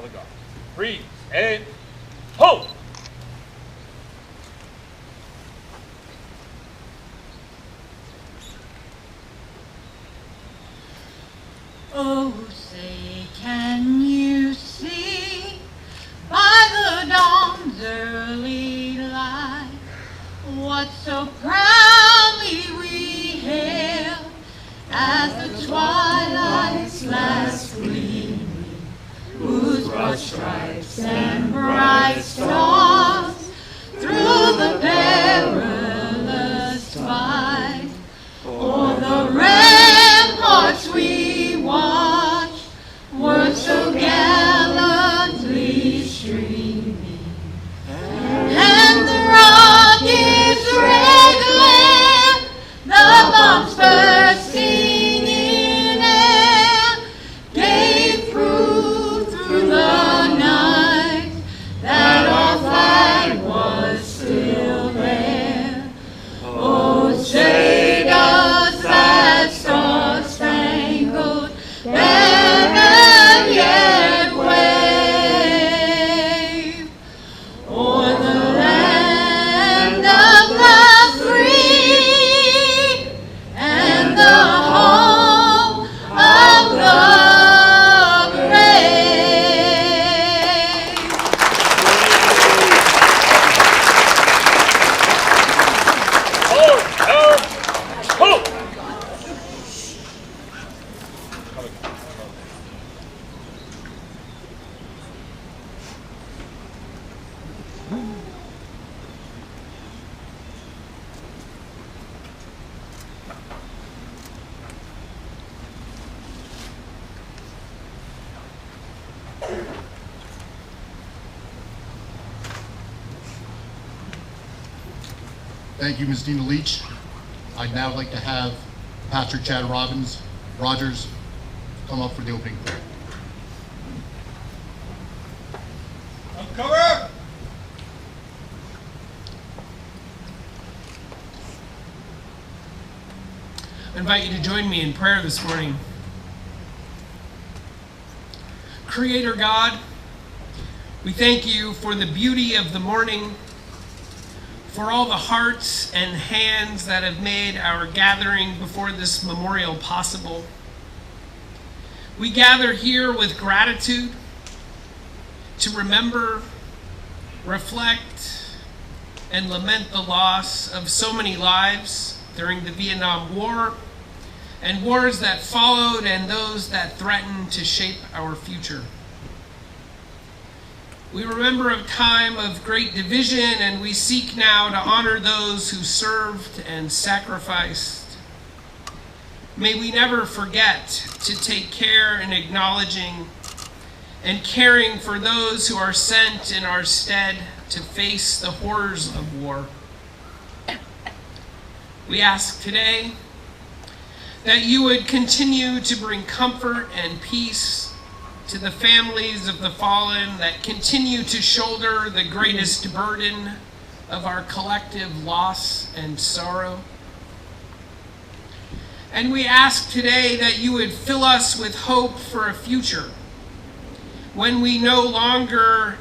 the guard. Freeze and hold! Oh, say, can you see by the dawn's early light what so proudly we hail as the twilight's last gleaming, whose broad stripes and bright stars through the perilous fight o'er the ramparts we watch were so gallantly streaming, and the rocket's red glare, the bombs bursting in air, gave proof through the night that our flag was still there. Oh, say does that star-spangled banner yet wave o'er the land of the free and the home of the brave? Hold! Hold! Thank you, Ms. Dina Leach. I'd now like to have Pastor Chad Rogers come up for the opening prayer. Uncover! I invite you to join me in prayer this morning. Creator God, we thank you for the beauty of the morning, for all the hearts and hands that have made our gathering before this memorial possible. We gather here with gratitude to remember, reflect, and lament the loss of so many lives during the Vietnam War and wars that followed and those that threatened to shape our future. We remember a time of great division, and we seek now to honor those who served and sacrificed. May we never forget to take care in acknowledging and caring for those who are sent in our stead to face the horrors of war. We ask today that you would continue to bring comfort and peace to the families of the fallen that continue to shoulder the greatest burden of our collective loss and sorrow. And we ask today that you would fill us with hope for a future when we no longer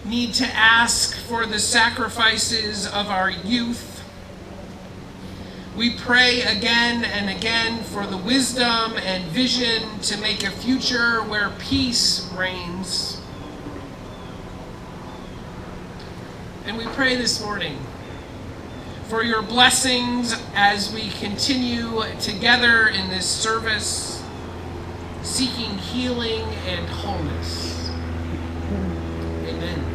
need to ask for the sacrifices of our youth. We pray again and again for the wisdom and vision to make a future where peace reigns. And we pray this morning for your blessings as we continue together in this service, seeking healing and wholeness. Amen.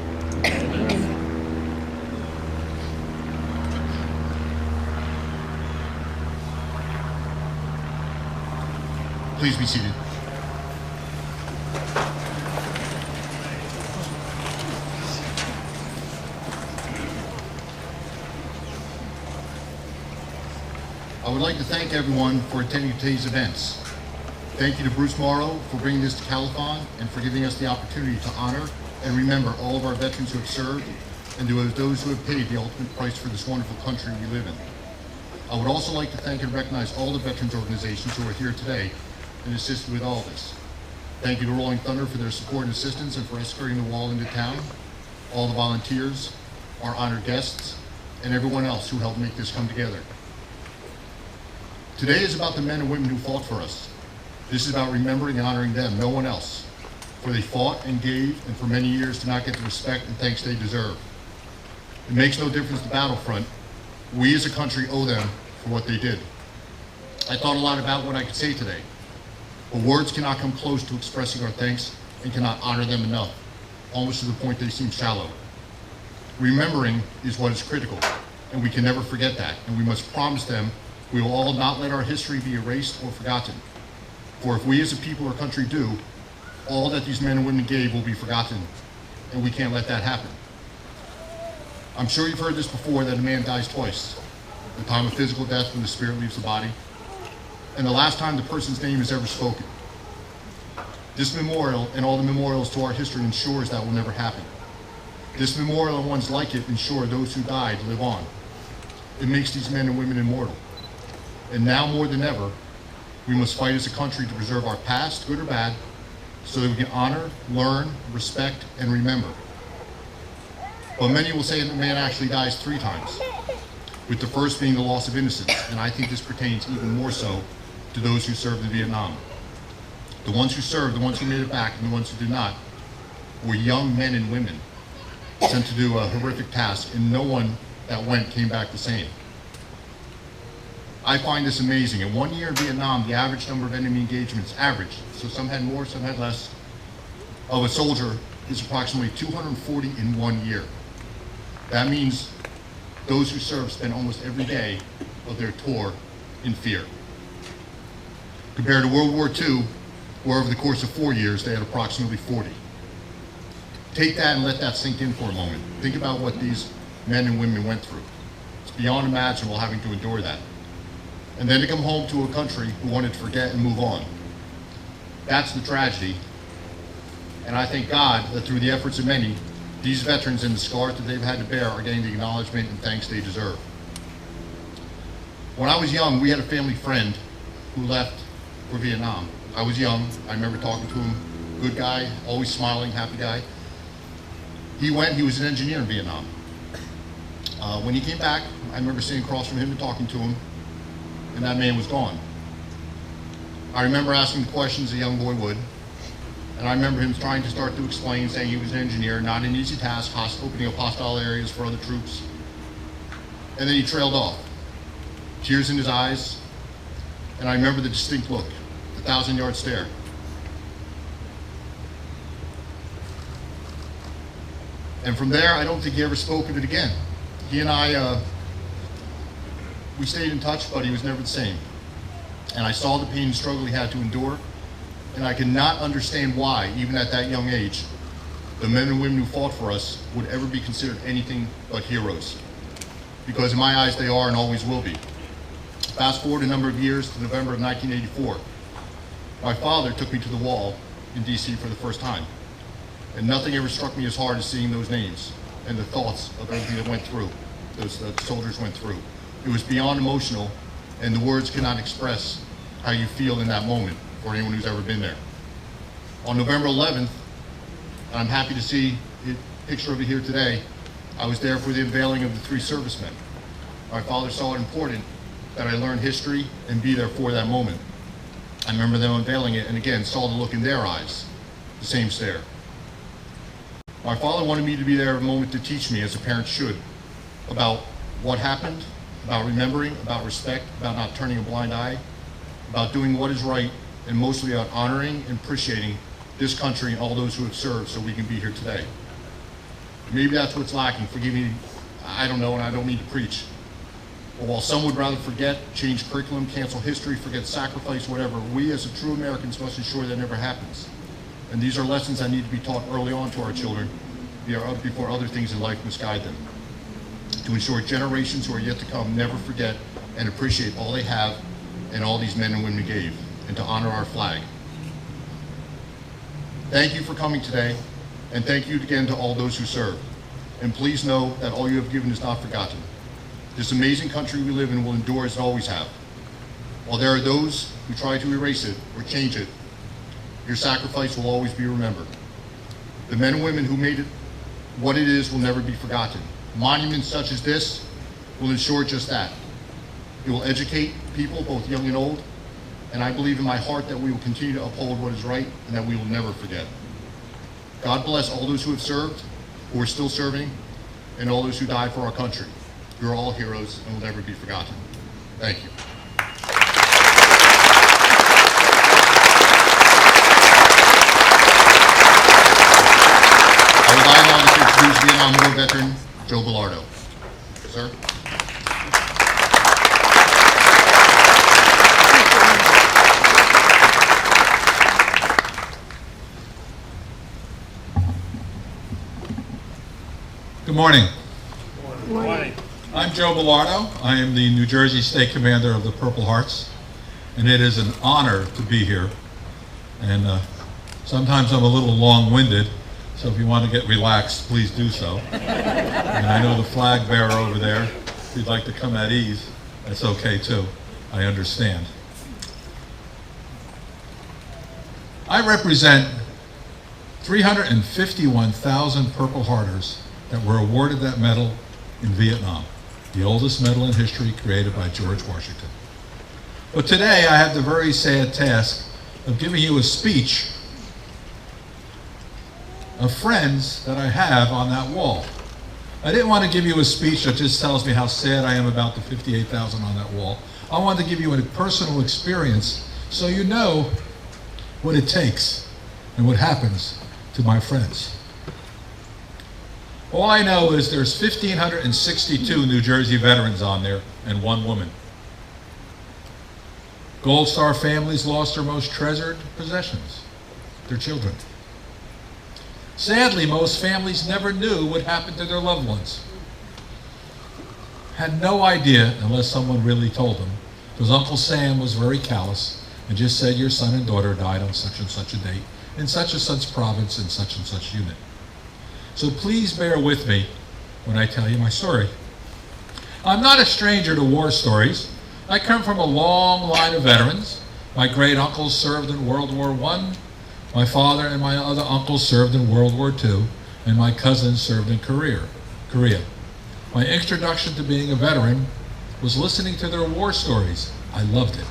Please be seated. I would like to thank everyone for attending today's events. Thank you to Bruce Morrow for bringing this to Califon and for giving us the opportunity to honor and remember all of our veterans who have served and to those who have paid the ultimate price for this wonderful country we live in. I would also like to thank and recognize all the veterans organizations who are here today and assisted with all this. Thank you to Rolling Thunder for their support and assistance and for escorting the wall into town, all the volunteers, our honored guests, and everyone else who helped make this come together. Today is about the men and women who fought for us. This is about remembering and honoring them, no one else, for they fought and gave, and for many years did not get the respect and thanks they deserve. It makes no difference the battlefront. We as a country owe them for what they did. I thought a lot about what I could say today, but words cannot come close to expressing our thanks and cannot honor them enough, almost to the point they seem shallow. Remembering is what is critical, and we can never forget that, and we must promise them we will all not let our history be erased or forgotten. For if we as a people or country do, all that these men and women gave will be forgotten, and we can't let that happen. I'm sure you've heard this before, that a man dies twice. The time of physical death, when the spirit leaves the body, and the last time the person's name is ever spoken. This memorial and all the memorials to our history ensures that will never happen. This memorial and ones like it ensure those who died live on. It makes these men and women immortal. And now more than ever, we must fight as a country to preserve our past, good or bad, so that we can honor, learn, respect, and remember. But many will say that the man actually dies 3 times, with the first being the loss of innocence, and I think this pertains even more so to those who served in Vietnam. The ones who served, the ones who made it back, and the ones who did not, were young men and women sent to do a horrific task, and no one that went came back the same. I find this amazing. In 1 year in Vietnam, the average number of enemy engagements, average, so some had more, some had less, of a soldier is approximately 240 in 1 year. That means those who serve spend almost every day of their tour in fear. Compared to World War II, where over the course of 4 years, they had approximately 40. Take that and let that sink in for a moment. Think about what these men and women went through. It's beyond imaginable having to endure that. And then to come home to a country who wanted to forget and move on. That's the tragedy. And I thank God that through the efforts of many, these veterans and the scars that they've had to bear are getting the acknowledgement and thanks they deserve. When I was young, we had a family friend who left for Vietnam. I was young. I remember talking to him. Good guy, always smiling, happy guy. He was an engineer in Vietnam. When he came back, I remember sitting across from him and talking to him, and that man was gone. I remember asking the questions a young boy would, and I remember him trying to start to explain, saying he was an engineer, not an easy task, opening up hostile areas for other troops. And then he trailed off, tears in his eyes, and I remember the distinct look, the 1,000-yard stare. And from there, I don't think he ever spoke of it again. He and I, we stayed in touch, but he was never the same. And I saw the pain and struggle he had to endure, and I cannot understand why, even at that young age, the men and women who fought for us would ever be considered anything but heroes. Because in my eyes, they are and always will be. Fast forward a number of years to November of 1984. My father took me to the wall in DC for the first time. And nothing ever struck me as hard as seeing those names and the thoughts of everything that went through, those soldiers went through. It was beyond emotional, and the words cannot express how you feel in that moment for anyone who's ever been there. On November 11th, and I'm happy to see a picture of it here today, I was there for the unveiling of the 3 servicemen. My father saw it important that I learn history and be there for that moment. I remember them unveiling it and again saw the look in their eyes, the same stare. My father wanted me to be there a moment to teach me, as a parent should, about what happened, about remembering, about respect, about not turning a blind eye, about doing what is right, and mostly about honoring and appreciating this country and all those who have served so we can be here today. Maybe that's what's lacking. Forgive me, I don't know, and I don't mean to preach. But while some would rather forget, change curriculum, cancel history, forget sacrifice, whatever, we as true Americans must ensure that never happens. And these are lessons that need to be taught early on to our children before other things in life misguide them. To ensure generations who are yet to come never forget and appreciate all they have and all these men and women gave, and to honor our flag. Thank you for coming today, and thank you again to all those who served. And please know that all you have given is not forgotten. This amazing country we live in will endure as it always have. While there are those who try to erase it or change it, Your sacrifice will always be remembered. The men and women who made it what it is will never be forgotten. Monuments such as this will ensure just that. It will educate people, both young and old, and I believe in my heart that we will continue to uphold what is right and that we will never forget. God bless all those who have served, who are still serving, and all those who died for our country. You're all heroes and will never be forgotten. Thank you. I would like now to introduce Vietnam War veteran Joe Bellardo. Sir. Good morning. Morning. I'm Joe Bellardo. I am the New Jersey State Commander of the Purple Hearts, and it is an honor to be here. And sometimes I'm a little long-winded, so if you want to get relaxed, please do so. And I know the flag bearer over there, if you'd like to come at ease, that's okay too. I understand. I represent 351,000 Purple Hearters that were awarded that medal in Vietnam, the oldest medal in history created by George Washington. But today I have the very sad task of giving you a speech of friends that I have on that wall. I didn't want to give you a speech that just tells me how sad I am about the 58,000 on that wall. I wanted to give you a personal experience so you know what it takes and what happens to my friends. All I know is there's 1,562 New Jersey veterans on there and one woman. Gold Star families lost their most treasured possessions, their children. Sadly, most families never knew what happened to their loved ones. Had no idea unless someone really told them, because Uncle Sam was very callous and just said your son and daughter died on such and such a date in such and such province in such and such unit. So please bear with me when I tell you my story. I'm not a stranger to war stories. I come from a long line of veterans. My great uncles served in World War I. My father and my other uncles served in World War II, and my cousins served in Korea. My introduction to being a veteran was listening to their war stories. I loved it.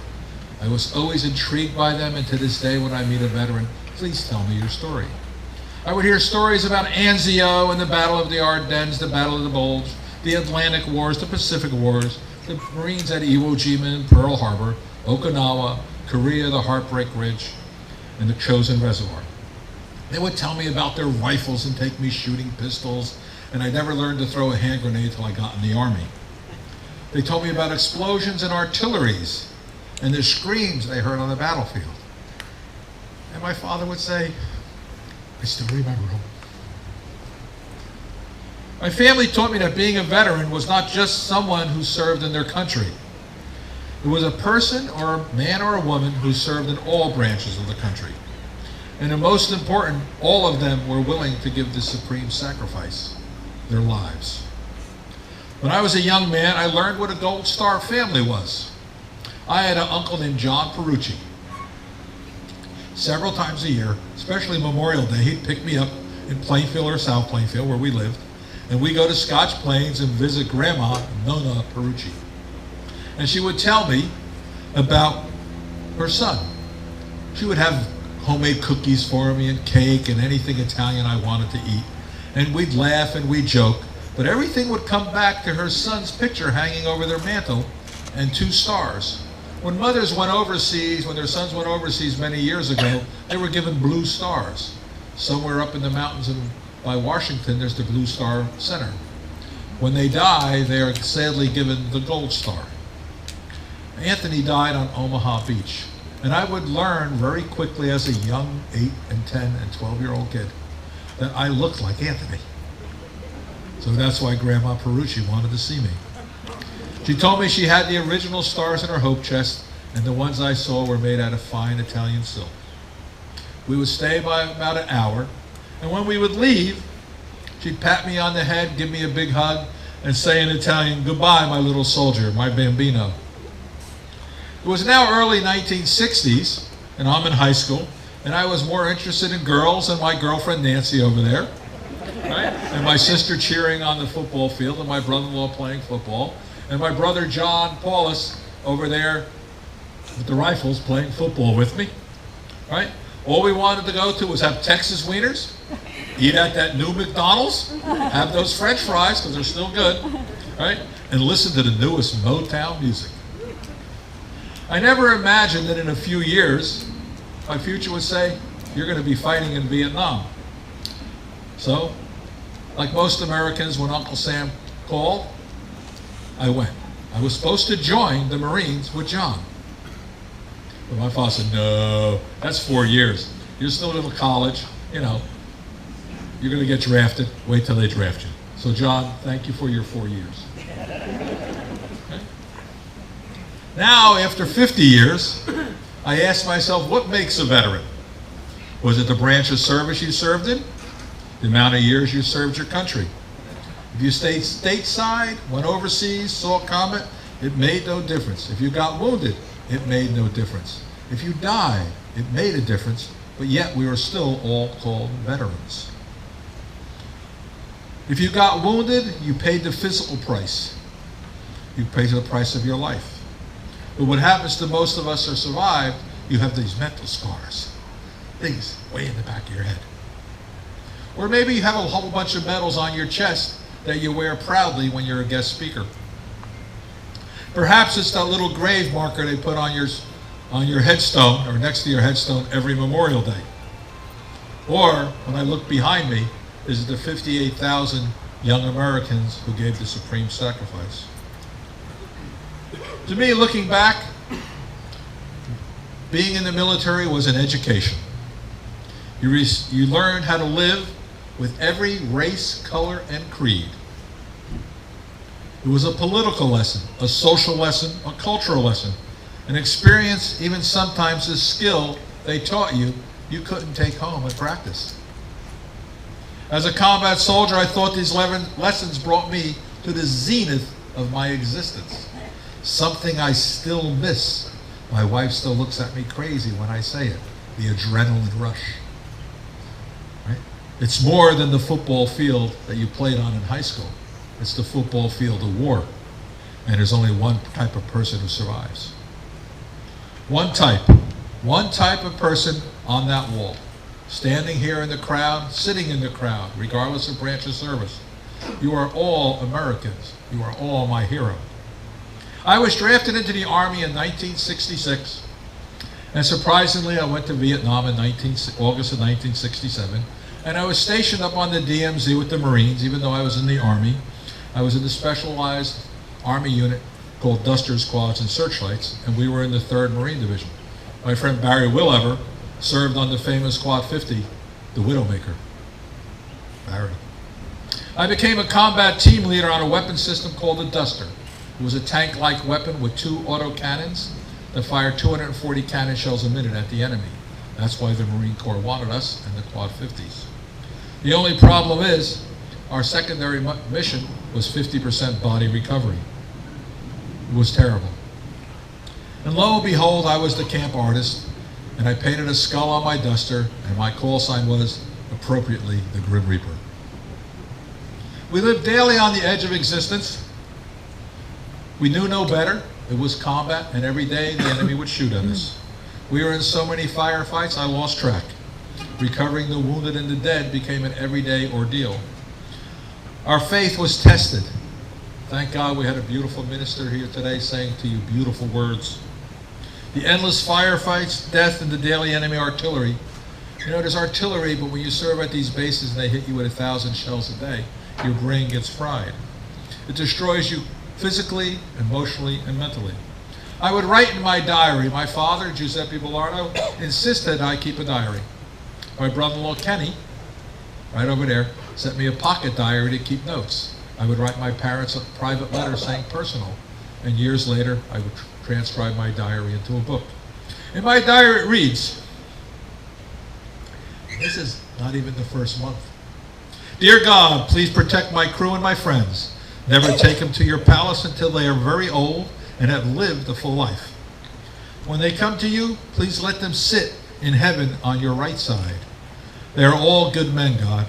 I was always intrigued by them, and to this day when I meet a veteran, please tell me your story. I would hear stories about Anzio and the Battle of the Ardennes, the Battle of the Bulge, the Atlantic Wars, the Pacific Wars, the Marines at Iwo Jima and Pearl Harbor, Okinawa, Korea, the Heartbreak Ridge, and the Chosin Reservoir. They would tell me about their rifles and take me shooting pistols, and I never learned to throw a hand grenade till I got in the Army. They told me about explosions and artilleries and the screams they heard on the battlefield. And my father would say, I still remember them. My family taught me that being a veteran was not just someone who served in their country. It was a person or a man or a woman who served in all branches of the country. And the most important, all of them were willing to give the supreme sacrifice, their lives. When I was a young man, I learned what a Gold Star family was. I had an uncle named John Perucci. Several times a year, especially Memorial Day, he'd pick me up in Plainfield or South Plainfield, where we lived, and we'd go to Scotch Plains and visit Grandma, Nona Perucci. And she would tell me about her son. She would have homemade cookies for me and cake and anything Italian I wanted to eat. And we'd laugh and we'd joke, but everything would come back to her son's picture hanging over their mantle and 2 stars. When mothers went overseas, when their sons went overseas many years ago, they were given blue stars. Somewhere up in the mountains by Washington, there's the Blue Star Center. When they die, they are sadly given the Gold Star. Anthony died on Omaha Beach, and I would learn very quickly as a young 8 and 10 and 12-year-old kid that I looked like Anthony. So that's why Grandma Perucci wanted to see me. She told me she had the original stars in her hope chest, and the ones I saw were made out of fine Italian silk. We would stay by about an hour, and when we would leave, she'd pat me on the head, give me a big hug, and say in Italian, "Goodbye, my little soldier, my bambino." It was now early 1960s, and I'm in high school, And I was more interested in girls and my girlfriend Nancy over there, right? And my sister cheering on the football field, and my brother-in-law playing football, and my brother John Paulus over there with the rifles playing football with me, right? All we wanted to go to was have Texas wieners, eat at that new McDonald's, have those French fries because they're still good, right? And listen to the newest Motown music. I never imagined that in a few years, my future would say, you're going to be fighting in Vietnam. So, like most Americans, when Uncle Sam called, I went. I was supposed to join the Marines with John. But my father said, no, that's 4 years. You're still in college, you know. You're going to get drafted. Wait till they draft you. So, John, thank you for your 4 years. Okay. Now, after 50 years, I asked myself, what makes a veteran? Was it the branch of service you served in? The amount of years you served your country? If you stayed stateside, went overseas, saw combat, it made no difference. If you got wounded, it made no difference. If you died, it made a difference, but yet we are still all called veterans. If you got wounded, you paid the physical price. You paid the price of your life. But what happens to most of us who survived, you have these mental scars. Things way in the back of your head. Or maybe you have a whole bunch of medals on your chest that you wear proudly when you're a guest speaker. Perhaps it's that little grave marker they put on your headstone or next to your headstone every Memorial Day. Or, when I look behind me, is the 58,000 young Americans who gave the supreme sacrifice. To me, looking back, being in the military was an education. You learned how to live with every race, color, and creed. It was a political lesson, a social lesson, a cultural lesson, an experience, even sometimes a skill they taught you couldn't take home and practice. As a combat soldier, I thought these lessons brought me to the zenith of my existence. Something I still miss. My wife still looks at me crazy when I say it. The adrenaline rush. Right? It's more than the football field that you played on in high school. It's the football field of war. And there's only one type of person who survives. One type of person on that wall. Standing here in the crowd, sitting in the crowd, regardless of branch of service. You are all Americans. You are all my hero. I was drafted into the Army in 1966, and surprisingly, I went to Vietnam in August of 1967, and I was stationed up on the DMZ with the Marines, even though I was in the Army. I was in the specialized Army unit called Duster Squads and Searchlights, and we were in the 3rd Marine Division. My friend Barry Willever served on the famous Quad 50, the Widowmaker. Barry. I became a combat team leader on a weapon system called the Duster. It was a tank-like weapon with 2 autocannons that fired 240 cannon shells a minute at the enemy. That's why the Marine Corps wanted us in the Quad 50s. The only problem is, our secondary mission was 50% body recovery. It was terrible. And lo and behold, I was the camp artist, and I painted a skull on my Duster, and my call sign was, appropriately, the Grim Reaper. We lived daily on the edge of existence. We knew no better. It was combat, and every day the enemy would shoot at us. We were in so many firefights, I lost track. Recovering the wounded and the dead became an everyday ordeal. Our faith was tested. Thank God we had a beautiful minister here today saying to you beautiful words. The endless firefights, death, and the daily enemy artillery. You know, there's artillery, but when you serve at these bases and they hit you with 1,000 shells a day, your brain gets fried. It destroys you physically, emotionally, and mentally. I would write in my diary. My father, Giuseppe Bellardo, insisted I keep a diary. My brother-in-law, Kenny, right over there, sent me a pocket diary to keep notes. I would write my parents a private letter saying personal, and years later, I would transcribe my diary into a book. In my diary, it reads, this is not even the first month. Dear God, please protect my crew and my friends. Never take them to your palace until they are very old and have lived a full life. When they come to you, please let them sit in heaven on your right side. They are all good men, God.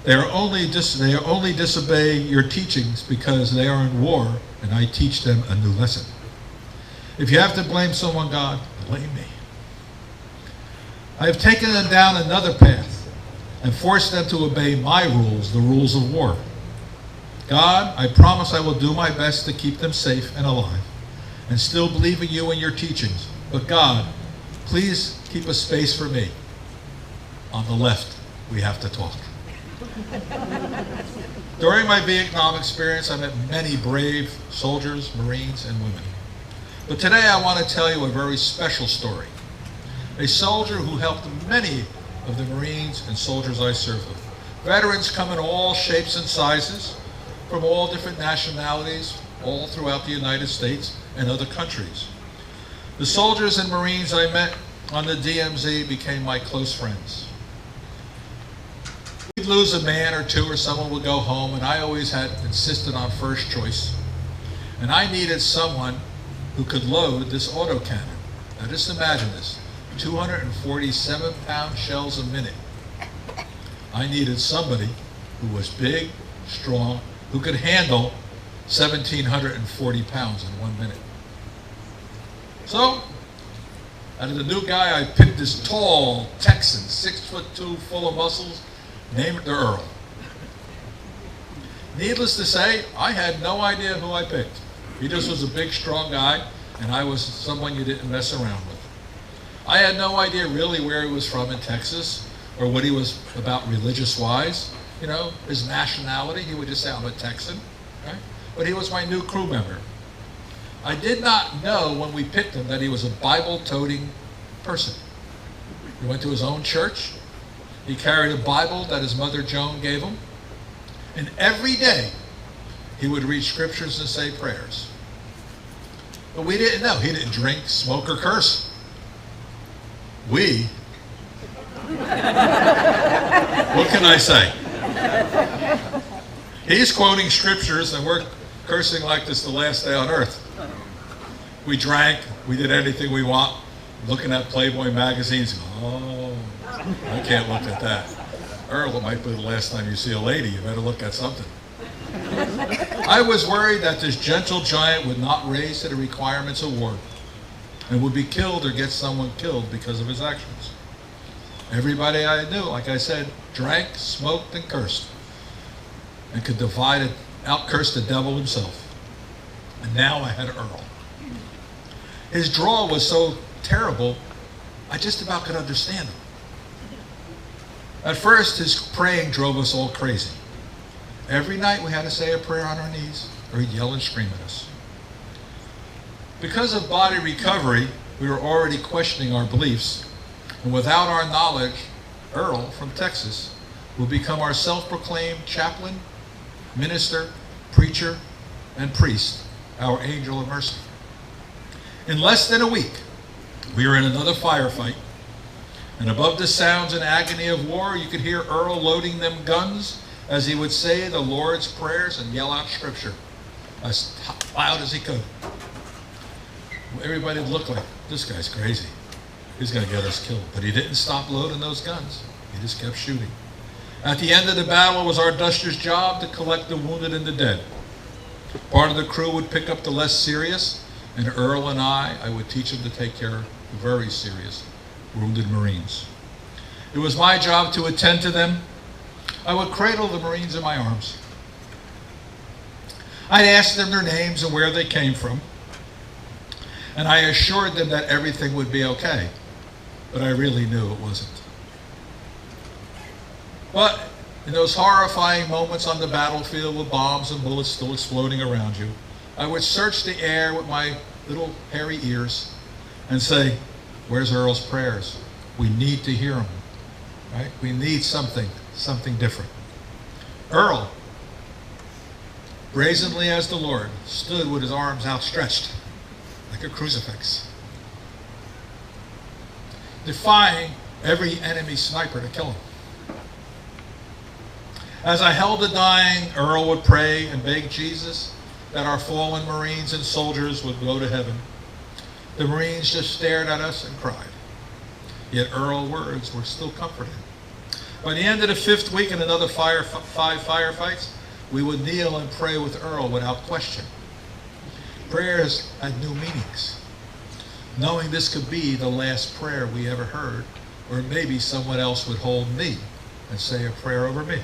They only disobey your teachings because they are in war, and I teach them a new lesson. If you have to blame someone, God, blame me. I have taken them down another path and forced them to obey my rules, the rules of war. God, I promise I will do my best to keep them safe and alive and still believe in you and your teachings. But God, please keep a space for me. On the left, we have to talk. During my Vietnam experience, I met many brave soldiers, Marines, and women. But today I want to tell you a very special story. A soldier who helped many of the Marines and soldiers I served with. Veterans come in all shapes and sizes, from all different nationalities, all throughout the United States and other countries. The soldiers and Marines I met on the DMZ became my close friends. We'd lose a man or two, or someone would go home, and I always had insisted on first choice. And I needed someone who could load this autocannon. Now just imagine this, 247-pound shells a minute. I needed somebody who was big, strong, who could handle 1,740 pounds in 1 minute. So, out of the new guy, I picked this tall Texan, 6'2", full of muscles, named Earl. Needless to say, I had no idea who I picked. He just was a big, strong guy, and I was someone you didn't mess around with. I had no idea really where he was from in Texas, or what he was about religious-wise. You know, his nationality, he would just say, I'm a Texan, right? But he was my new crew member. I did not know when we picked him that he was a Bible-toting person. He went to his own church. He carried a Bible that his mother Joan gave him. And every day, he would read scriptures and say prayers. But we didn't know. He didn't drink, smoke, or curse. We, what can I say? He's quoting scriptures and we're cursing like this the last day on earth. We drank, we did anything we want, looking at Playboy magazines. Oh, I can't look at that. Earl, it might be the last time you see a lady, you better look at something. I was worried that this gentle giant would not raise to the requirements of war and would be killed or get someone killed because of his actions. Everybody I knew, like I said, drank, smoked, and cursed, and could out-curse the devil himself. And now I had Earl. His drawl was so terrible, I just about could understand him. At first, his praying drove us all crazy. Every night we had to say a prayer on our knees, or he'd yell and scream at us. Because of body recovery, we were already questioning our beliefs, and without our knowledge, Earl from Texas will become our self-proclaimed chaplain, minister, preacher, and priest, our angel of mercy. In less than a week, we were in another firefight, and above the sounds and agony of war, you could hear Earl loading them guns as he would say the Lord's prayers and yell out scripture as loud as he could. Everybody looked like, this guy's crazy. He's going to get us killed. But he didn't stop loading those guns. He just kept shooting. At the end of the battle, it was our duster's job to collect the wounded and the dead. Part of the crew would pick up the less serious, and Earl and I would teach them to take care of the very serious wounded Marines. It was my job to attend to them. I would cradle the Marines in my arms. I'd ask them their names and where they came from. And I assured them that everything would be okay. But I really knew it wasn't. But in those horrifying moments on the battlefield with bombs and bullets still exploding around you, I would search the air with my little hairy ears and say, where's Earl's prayers? We need to hear them, right? We need something different. Earl, brazenly as the Lord, stood with his arms outstretched like a crucifix, defying every enemy sniper to kill him. As I held the dying, Earl would pray and beg Jesus that our fallen Marines and soldiers would go to heaven. The Marines just stared at us and cried. yet Earl's words were still comforting. By the end of the 5th week and another 5 firefights, we would kneel and pray with Earl without question. Prayers had new meanings, knowing this could be the last prayer we ever heard, or maybe someone else would hold me and say a prayer over me.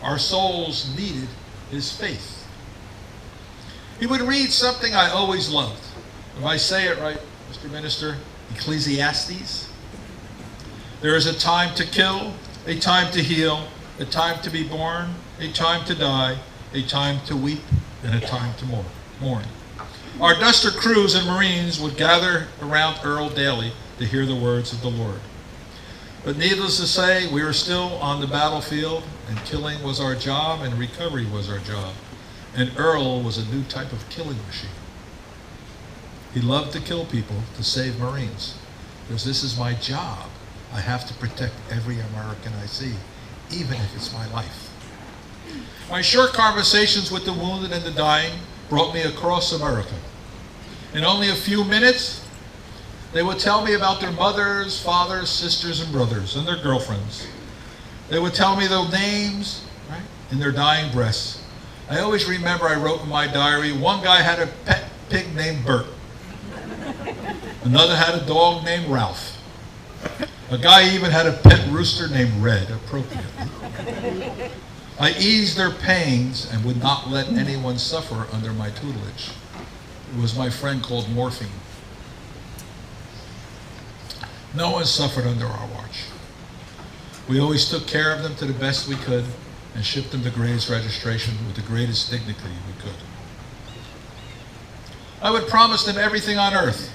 Our souls needed his faith. He would read something I always loved. If I say it right, Mr. Minister, Ecclesiastes. There is a time to kill, a time to heal, a time to be born, a time to die, a time to weep, and a time to mourn. Our duster crews and Marines would gather around Earl daily to hear the words of the Lord. But needless to say, we were still on the battlefield, and killing was our job, and recovery was our job. And Earl was a new type of killing machine. He loved to kill people to save Marines, because this is my job. I have to protect every American I see, even if it's my life. My short conversations with the wounded and the dying brought me across America. In only a few minutes, they would tell me about their mothers, fathers, sisters, and brothers, and their girlfriends. They would tell me their names, right, in their dying breaths. I always remember I wrote in my diary, one guy had a pet pig named Bert. Another had a dog named Ralph. A guy even had a pet rooster named Red, appropriately. I eased their pains and would not let anyone suffer under my tutelage. It was my friend called Morphine. No one suffered under our watch. We always took care of them to the best we could and shipped them to graves registration with the greatest dignity we could. I would promise them everything on earth,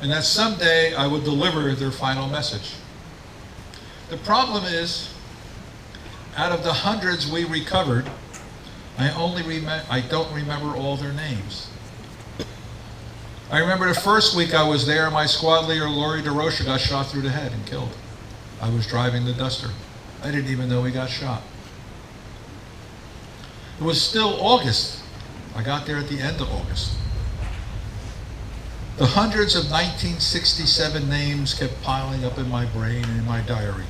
and that someday I would deliver their final message. The problem is, out of the hundreds we recovered, I don't remember all their names. I remember the first week I was there, my squad leader, Laurie DeRocha, got shot through the head and killed. I was driving the duster. I didn't even know he got shot. It was still August. I got there at the end of August. The hundreds of 1967 names kept piling up in my brain and in my diary.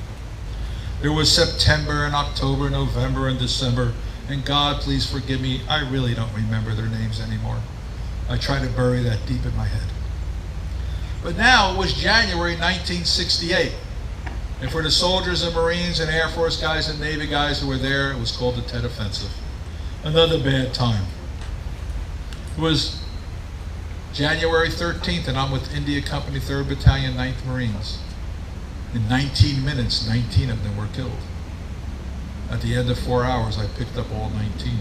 There was September and October, November and December, and God, please forgive me, I really don't remember their names anymore. I try to bury that deep in my head. But now it was January 1968, and for the soldiers and Marines and Air Force guys and Navy guys who were there, it was called the Tet Offensive. Another bad time. It was January 13th, and I'm with India Company 3rd Battalion, 9th Marines. In 19 minutes, 19 of them were killed. At the end of 4 hours, I picked up all 19.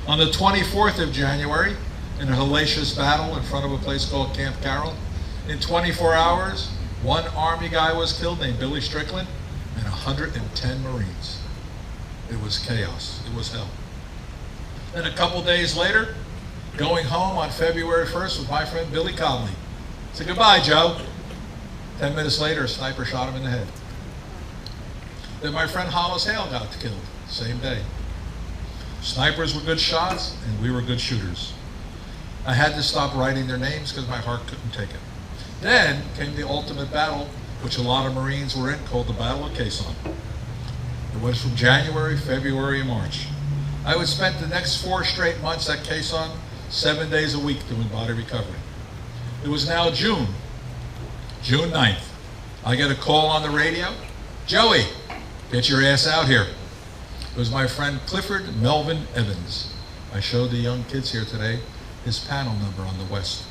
On the 24th of January, in a hellacious battle in front of a place called Camp Carroll, in 24 hours, one Army guy was killed named Billy Strickland, and 110 Marines. It was chaos. It was hell. Then a couple days later, going home on February 1st with my friend Billy Conley. Said, goodbye, Joe. 10 minutes later, a sniper shot him in the head. Then my friend Hollis Hale got killed, same day. Snipers were good shots, and we were good shooters. I had to stop writing their names because my heart couldn't take it. Then came the ultimate battle, which a lot of Marines were in, called the Battle of Califon. It was from January, February, and March. I would spend the next 4 straight months at Califon, 7 days a week doing body recovery. It was now June 9th. I get a call on the radio. Joey, get your ass out here. It was my friend Clifford Melvin Evans. I showed the young kids here today his panel number on the West.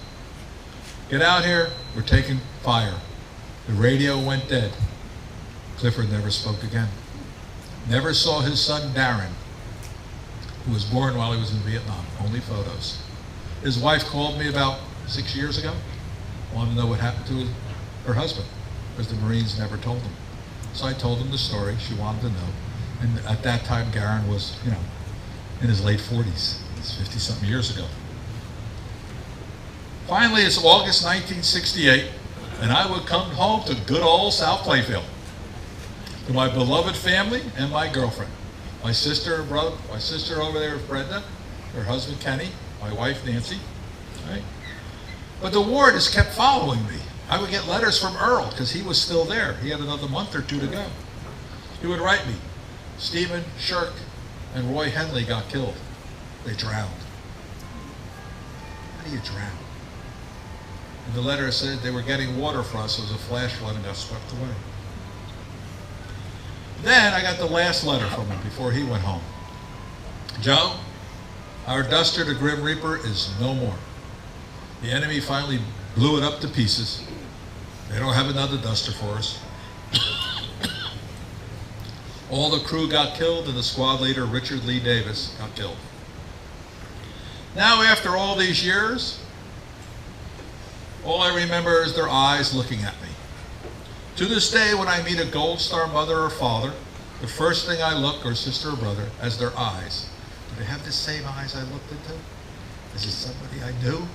Get out here, we're taking fire. The radio went dead. Clifford never spoke again. Never saw his son Darren, who was born while he was in Vietnam, only photos. His wife called me about 6 years ago, wanted to know what happened to her husband, because the Marines never told him. So I told him the story, she wanted to know. And at that time, Darren was, in his late 40s. It's 50-something years ago. Finally, it's August 1968, and I would come home to good old South Playfield, to my beloved family and my girlfriend. My sister over there is Brenda, her husband Kenny, my wife Nancy, right? But the war just kept following me. I would get letters from Earl because he was still there. He had another month or two to go. He would write me, Stephen, Shirk, and Roy Henley got killed. They drowned. How do you drown? And the letter said they were getting water for us. It was a flash flood and got swept away. Then I got the last letter from him before he went home. Joe, our duster, the Grim Reaper, is no more. The enemy finally blew it up to pieces. They don't have another duster for us. All the crew got killed, and the squad leader, Richard Lee Davis, got killed. Now, after all these years, all I remember is their eyes looking at me. To this day, when I meet a Gold Star mother or father, the first thing I look, or sister or brother, as their eyes. Do they have the same eyes I looked into? Is it somebody I knew?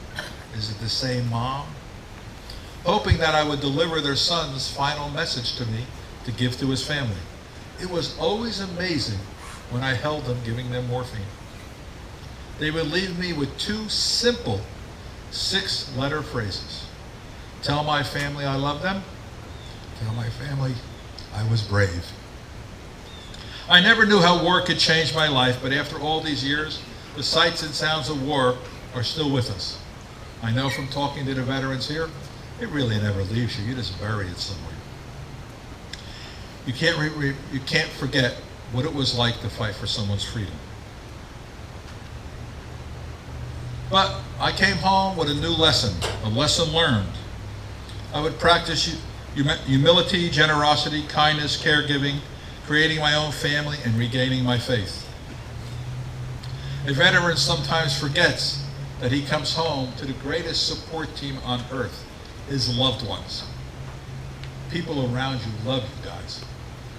Is it the same mom? Hoping that I would deliver their son's final message to me to give to his family. It was always amazing when I held them, giving them morphine. They would leave me with two simple 6-letter phrases. Tell my family I love them. Tell my family I was brave. I never knew how war could change my life, but after all these years, the sights and sounds of war are still with us. I know from talking to the veterans here, it really never leaves you. You just bury it somewhere. You can't forget what it was like to fight for someone's freedom. But I came home with a new lesson, a lesson learned. I would practice humility, generosity, kindness, caregiving, creating my own family, and regaining my faith. A veteran sometimes forgets that he comes home to the greatest support team on earth, his loved ones. People around you love you guys.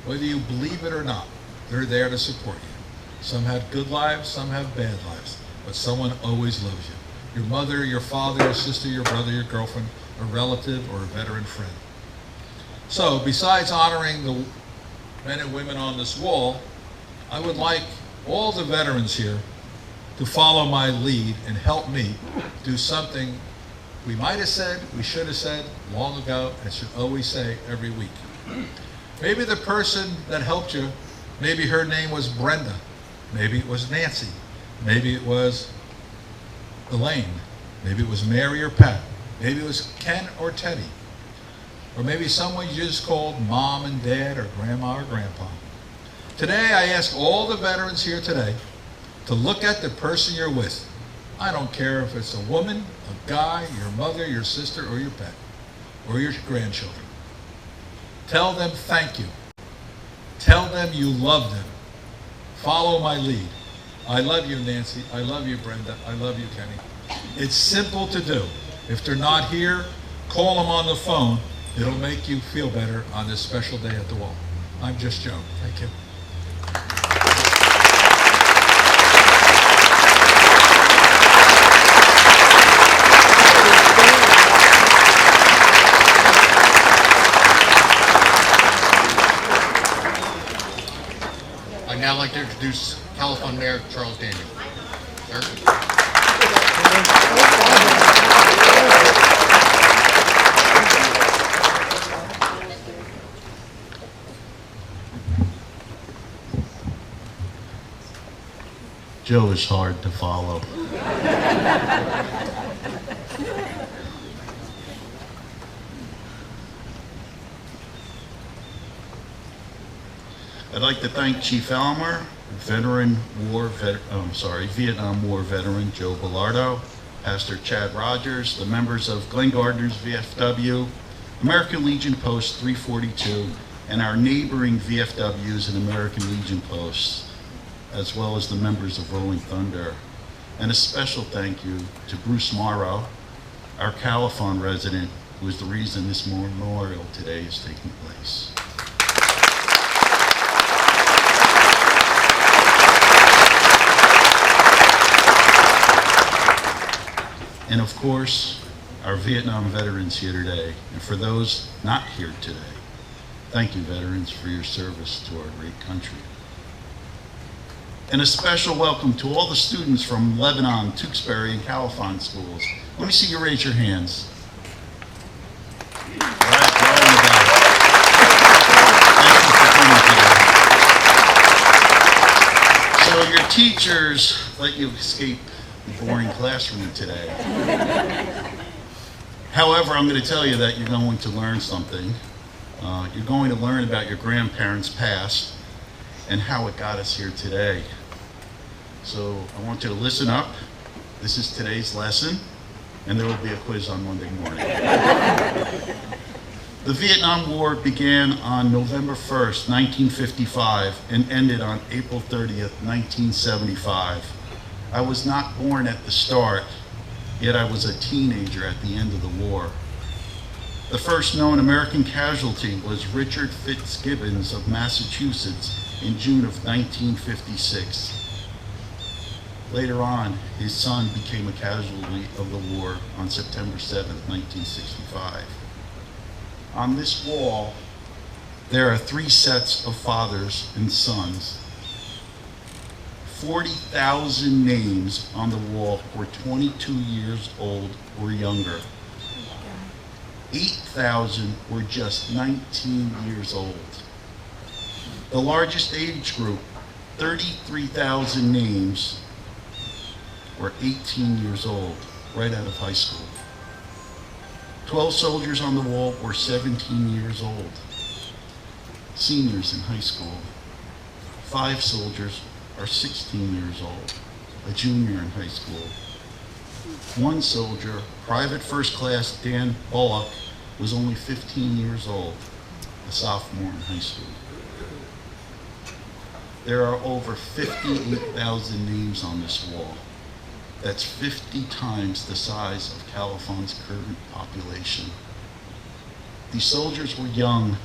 Whether you believe it or not, they're there to support you. Some have good lives, some have bad lives, but someone always loves you. Your mother, your father, your sister, your brother, your girlfriend, a relative, or a veteran friend. So, besides honoring the men and women on this wall, I would like all the veterans here to follow my lead and help me do something we might have said, we should have said long ago, and should always say every week. Maybe the person that helped you, maybe her name was Brenda, maybe it was Nancy, maybe it was Elaine, maybe it was Mary or Pat, maybe it was Ken or Teddy, or maybe someone you just called mom and dad or grandma or grandpa. Today I ask all the veterans here today to look at the person you're with. I don't care if it's a woman, a guy, your mother, your sister, or your pet, or your grandchildren. Tell them thank you. Tell them you love them. Follow my lead. I love you, Nancy. I love you, Brenda. I love you, Kenny. It's simple to do. If they're not here, call them on the phone. It'll make you feel better on this special day at the wall. I'm just Joe. Thank you. I'd now like to introduce Califon Mayor Charles Daniel. Sir? Joe is hard to follow. I'd like to thank Chief Elmer, Vietnam War veteran Joe Bellardo, Pastor Chad Rogers, the members of Glen Gardner's VFW, American Legion Post 342, and our neighboring VFWs and American Legion posts, as well as the members of Rolling Thunder. And a special thank you to Bruce Morrow, our Califon resident, who is the reason this memorial today is taking place. And of course, our Vietnam veterans here today. And for those not here today, thank you, veterans, for your service to our great country. And a special welcome to all the students from Lebanon, Tewksbury, and Califon schools. Let me see you raise your hands. teachers let you escape the boring classroom today. However, I'm going to tell you that you're going to learn something. You're going to learn about your grandparents' past and how it got us here today. So I want you to listen up. This is today's lesson, and there will be a quiz on Monday morning. The Vietnam War began on November 1st, 1955, and ended on April 30th, 1975. I was not born at the start, yet I was a teenager at the end of the war. The first known American casualty was Richard Fitzgibbons of Massachusetts in June of 1956. Later on, his son became a casualty of the war on September 7th, 1965. On this wall, there are 3 sets of fathers and sons. 40,000 names on the wall were 22 years old or younger. 8,000 were just 19 years old. The largest age group, 33,000 names, were 18 years old, right out of high school. 12 soldiers on the wall were 17 years old, seniors in high school. 5 soldiers are 16 years old, a junior in high school. 1 soldier, Private First Class Dan Bullock, was only 15 years old, a sophomore in high school. There are over 58,000 names on this wall. That's 50 times the size of Califon's current population. These soldiers were young.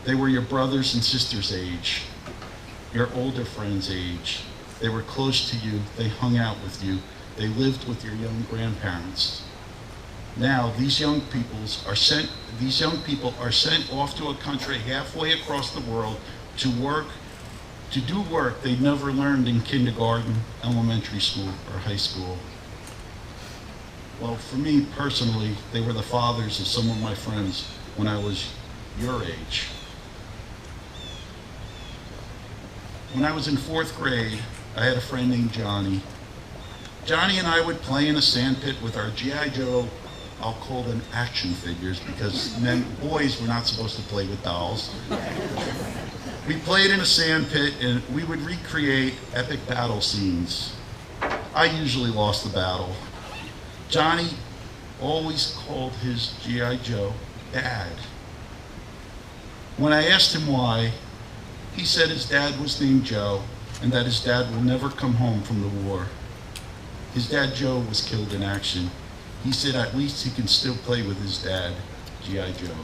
They were your brothers and sisters' age, your older friends' age. They were close to you. They hung out with you. They lived with your young grandparents. Now, these young people are sent off to a country halfway across the world to do work they never learned in kindergarten, elementary school, or high school. Well, for me personally, they were the fathers of some of my friends when I was your age. When I was in 4th grade, I had a friend named Johnny. Johnny and I would play in a sand pit with our G.I. Joe, I'll call them action figures because boys were not supposed to play with dolls. We played in a sand pit and we would recreate epic battle scenes. I usually lost the battle. Johnny always called his G.I. Joe Dad. When I asked him why, he said his dad was named Joe and that his dad will never come home from the war. His dad Joe was killed in action. He said at least he can still play with his dad, G.I. Joe.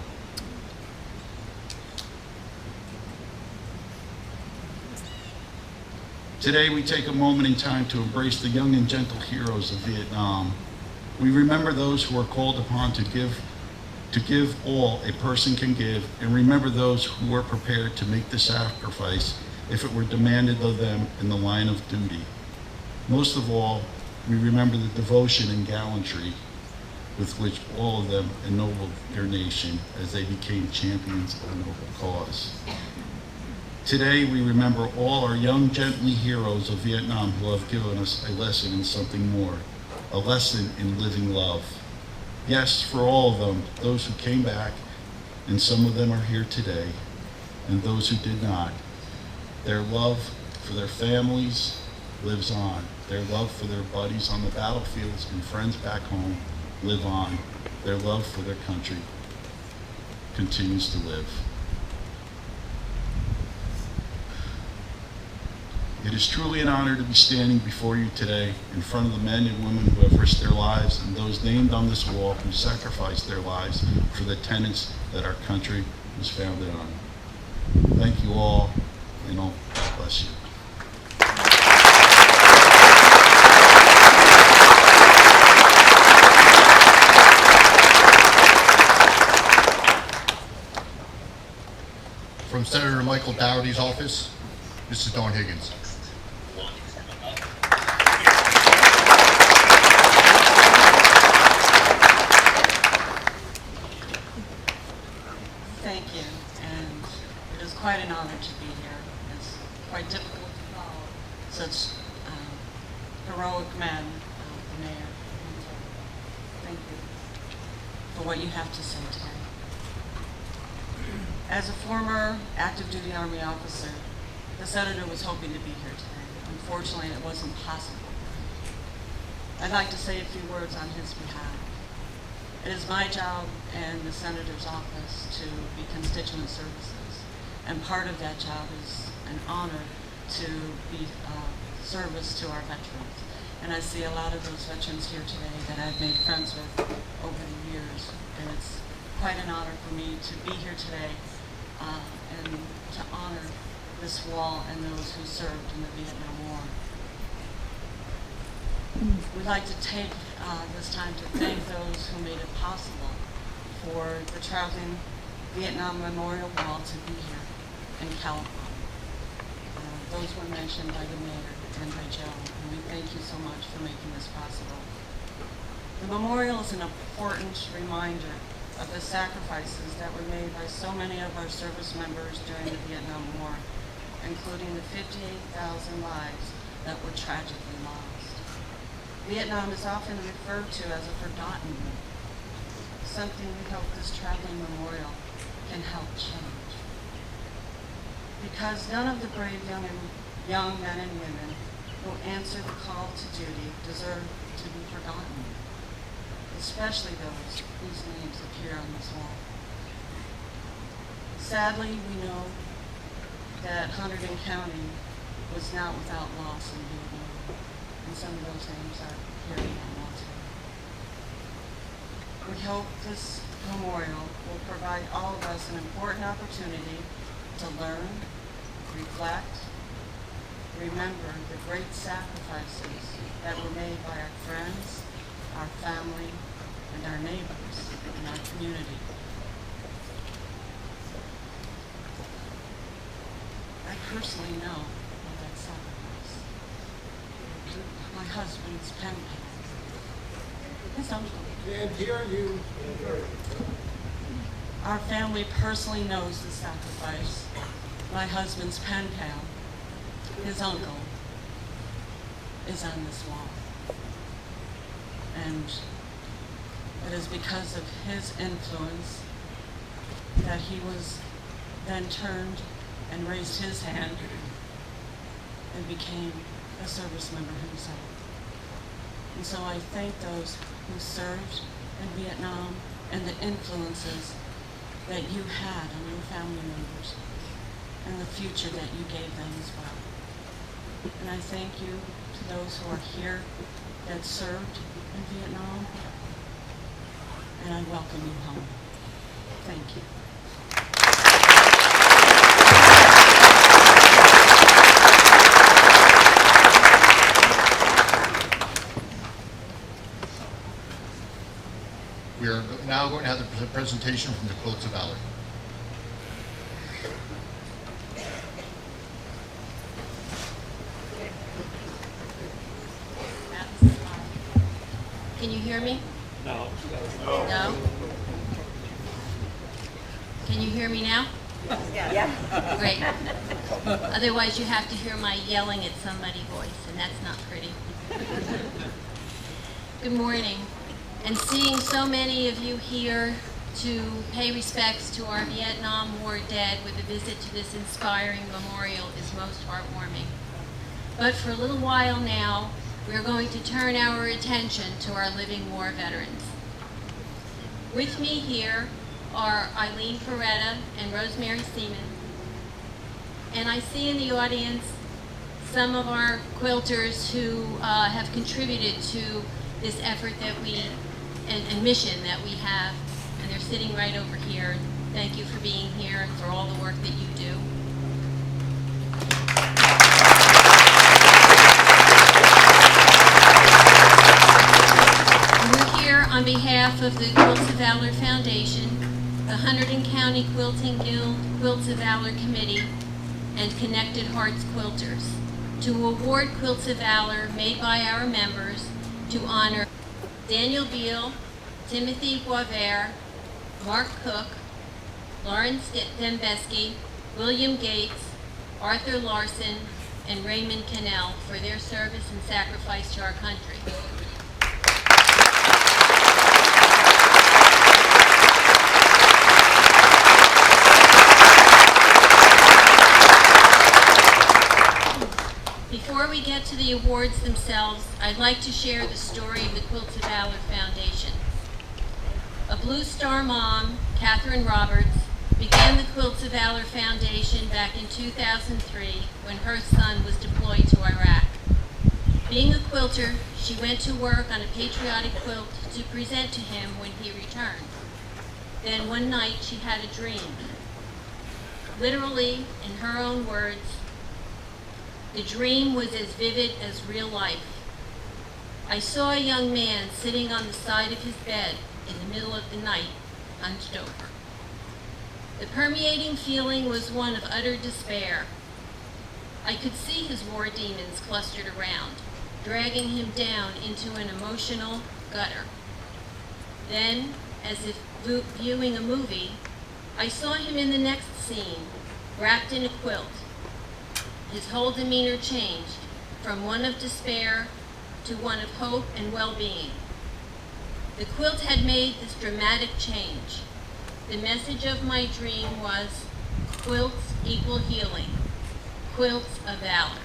Today we take a moment in time to embrace the young and gentle heroes of Vietnam. We remember those who are called upon to give all a person can give, and remember those who were prepared to make the sacrifice if it were demanded of them in the line of duty. Most of all, we remember the devotion and gallantry with which all of them ennobled their nation as they became champions of a noble cause. Today, we remember all our young, gently heroes of Vietnam who have given us a lesson in something more, a lesson in living love. Yes, for all of them, those who came back, and some of them are here today, and those who did not, their love for their families lives on. Their love for their buddies on the battlefields and friends back home live on. Their love for their country continues to live. It is truly an honor to be standing before you today in front of the men and women who have risked their lives and those named on this wall who sacrificed their lives for the tenets that our country was founded on. Thank you all, and God bless you. From Senator Michael Dougherty's office, Mrs. Dawn Higgins. Thank you, and it is quite an honor to be here. It's quite difficult to follow such heroic men, the mayor. And, thank you for what you have to say today. As a former active duty Army officer, the senator was hoping to be here today. Unfortunately, it wasn't possible. I'd like to say a few words on his behalf. It is my job and the senator's office to be constituent services, and part of that job is an honor to be service to our veterans. And I see a lot of those veterans here today that I've made friends with over the years, and it's quite an honor for me to be here today and to honor this wall and those who served in the Vietnam War. We'd like to take this time to thank those who made it possible for the traveling Vietnam Memorial Wall to be here in Califon. Those were mentioned by the mayor and by Joe, and we thank you so much for making this possible. The memorial is an important reminder of the sacrifices that were made by so many of our service members during the Vietnam War, including the 58,000 lives that were tragically lost. Vietnam is often referred to as a forgotten war, something we hope this traveling memorial can help change. Because none of the brave young men and women who answer the call to duty deserve to be forgotten, especially those whose names appear on this wall. Sadly, we know that Hunterdon County was not without loss in Vietnam, and some of those names are here in our wall today. We hope this memorial will provide all of us an important opportunity to learn, reflect, remember the great sacrifices that were made by our friends, our family, and our neighbors in our community. I personally know of that sacrifice. My husband's pen pal, his uncle. Can't hear you. Our family personally knows the sacrifice. My husband's pen pal, his uncle, is on this wall. And it is because of his influence that he was then turned and raised his hand and became a service member himself. And so I thank those who served in Vietnam and the influences that you had on your family members and the future that you gave them as well. And I thank you to those who are here that served in Vietnam, and I welcome you home. Thank you. We are now going to have the presentation from the Quilts of Valor. Can you hear me? No. No? Can you hear me now? Yeah. Great. Otherwise you have to hear my yelling at somebody's voice, and that's not pretty. Good morning. And seeing so many of you here to pay respects to our Vietnam War dead with a visit to this inspiring memorial is most heartwarming. But for a little while now, we're going to turn our attention to our living war veterans. With me here are Eileen Ferretta and Rosemary Seaman. And I see in the audience some of our quilters who have contributed to this effort that and mission that we have, and they're sitting right over here. Thank you for being here and for all the work that you do. We're here on behalf of the Quilts of Valor Foundation, the Hunterdon County Quilting Guild Quilts of Valor Committee, and Connected Hearts Quilters to award Quilts of Valor made by our members to honor Daniel Beal, Timothy Boisvert, Mark Cook, Lawrence Dembeski, William Gates, Arthur Larson, and Raymond Cannell for their service and sacrifice to our country. Before we get to the awards themselves, I'd like to share the story of the Quilts of Valor Foundation. A Blue Star mom, Catherine Roberts, began the Quilts of Valor Foundation back in 2003 when her son was deployed to Iraq. Being a quilter, she went to work on a patriotic quilt to present to him when he returned. Then one night she had a dream. Literally, in her own words, the dream was as vivid as real life. I saw a young man sitting on the side of his bed in the middle of the night, hunched over. The permeating feeling was one of utter despair. I could see his war demons clustered around, dragging him down into an emotional gutter. Then, as if viewing a movie, I saw him in the next scene, wrapped in a quilt. His whole demeanor changed from one of despair to one of hope and well-being. The quilt had made this dramatic change. The message of my dream was, quilts equal healing, quilts of valor.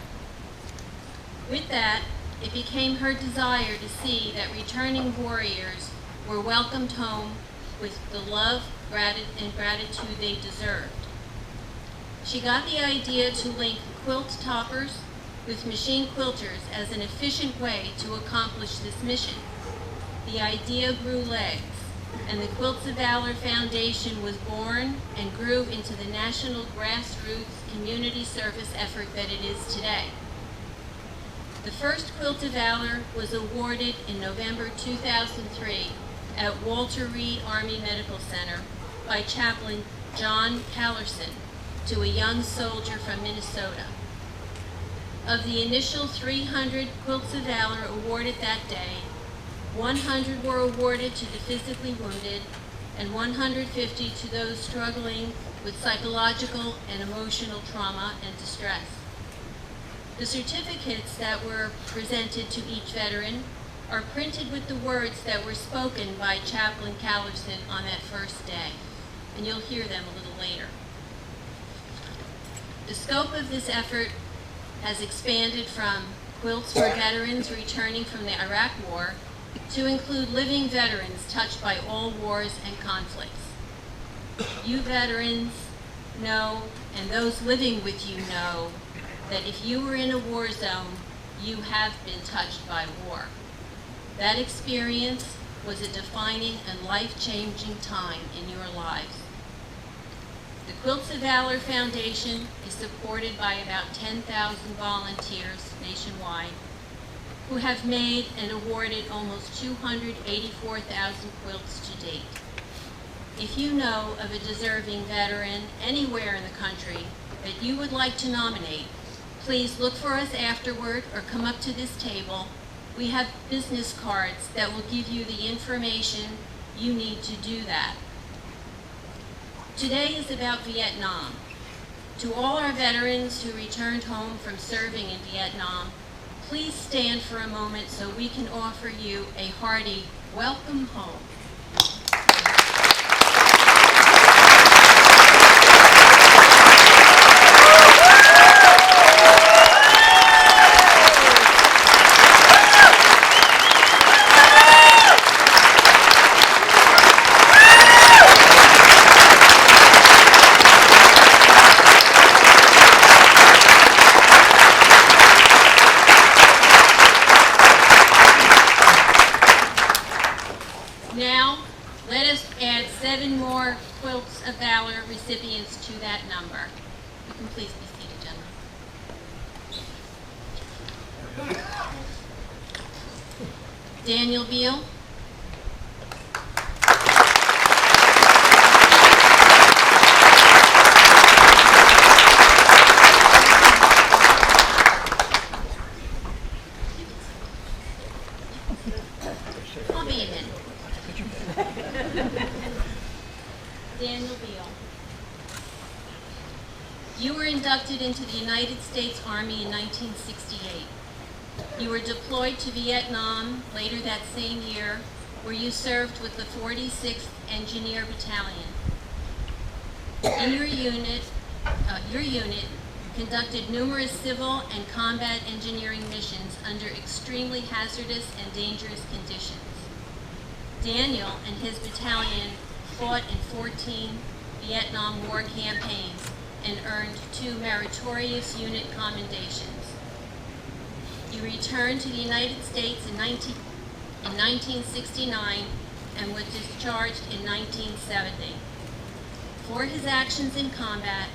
With that, it became her desire to see that returning warriors were welcomed home with the love and gratitude they deserved. She got the idea to link quilt toppers with machine quilters as an efficient way to accomplish this mission. The idea grew legs, and the Quilts of Valor Foundation was born and grew into the national grassroots community service effort that it is today. The first Quilt of Valor was awarded in November 2003 at Walter Reed Army Medical Center by Chaplain John Califon to a young soldier from Minnesota. Of the initial 300 Quilts of Valor awarded that day, 100 were awarded to the physically wounded and 150 to those struggling with psychological and emotional trauma and distress. The certificates that were presented to each veteran are printed with the words that were spoken by Chaplain Califon on that first day, and you'll hear them a little later. The scope of this effort has expanded from quilts for veterans returning from the Iraq War to include living veterans touched by all wars and conflicts. You veterans know, and those living with you know, that if you were in a war zone, you have been touched by war. That experience was a defining and life-changing time in your lives. The Quilts of Valor Foundation is supported by about 10,000 volunteers nationwide who have made and awarded almost 284,000 quilts to date. If you know of a deserving veteran anywhere in the country that you would like to nominate, please look for us afterward or come up to this table. We have business cards that will give you the information you need to do that. Today is about Vietnam. To all our veterans who returned home from serving in Vietnam, please stand for a moment so we can offer you a hearty welcome home. Now, let us add 7 more Quilts of Valor recipients to that number. You can please be seated, gentlemen. Daniel Beal. I'll be a minute. Daniel Beal. You were inducted into the United States Army in 1968. You were deployed to Vietnam later that same year, where you served with the 46th Engineer Battalion. In your unit conducted numerous civil and combat engineering missions under extremely hazardous and dangerous conditions. Daniel and his battalion fought in 14 Vietnam War campaigns and earned 2 meritorious unit commendations. You returned to the United States in 1969 and was discharged in 1970. For his actions in combat,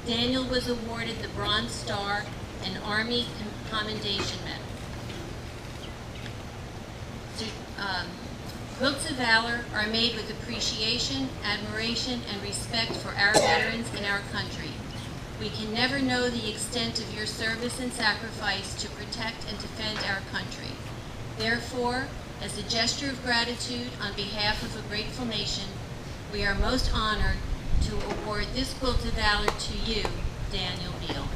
Daniel was awarded the Bronze Star and Army Commendation Medal. Quilts of Valor are made with appreciation, admiration, and respect for our veterans and our country. We can never know the extent of your service and sacrifice to protect and defend our country. Therefore, as a gesture of gratitude on behalf of a grateful nation, we are most honored to award this Quilt of Valor to you, Daniel Beal.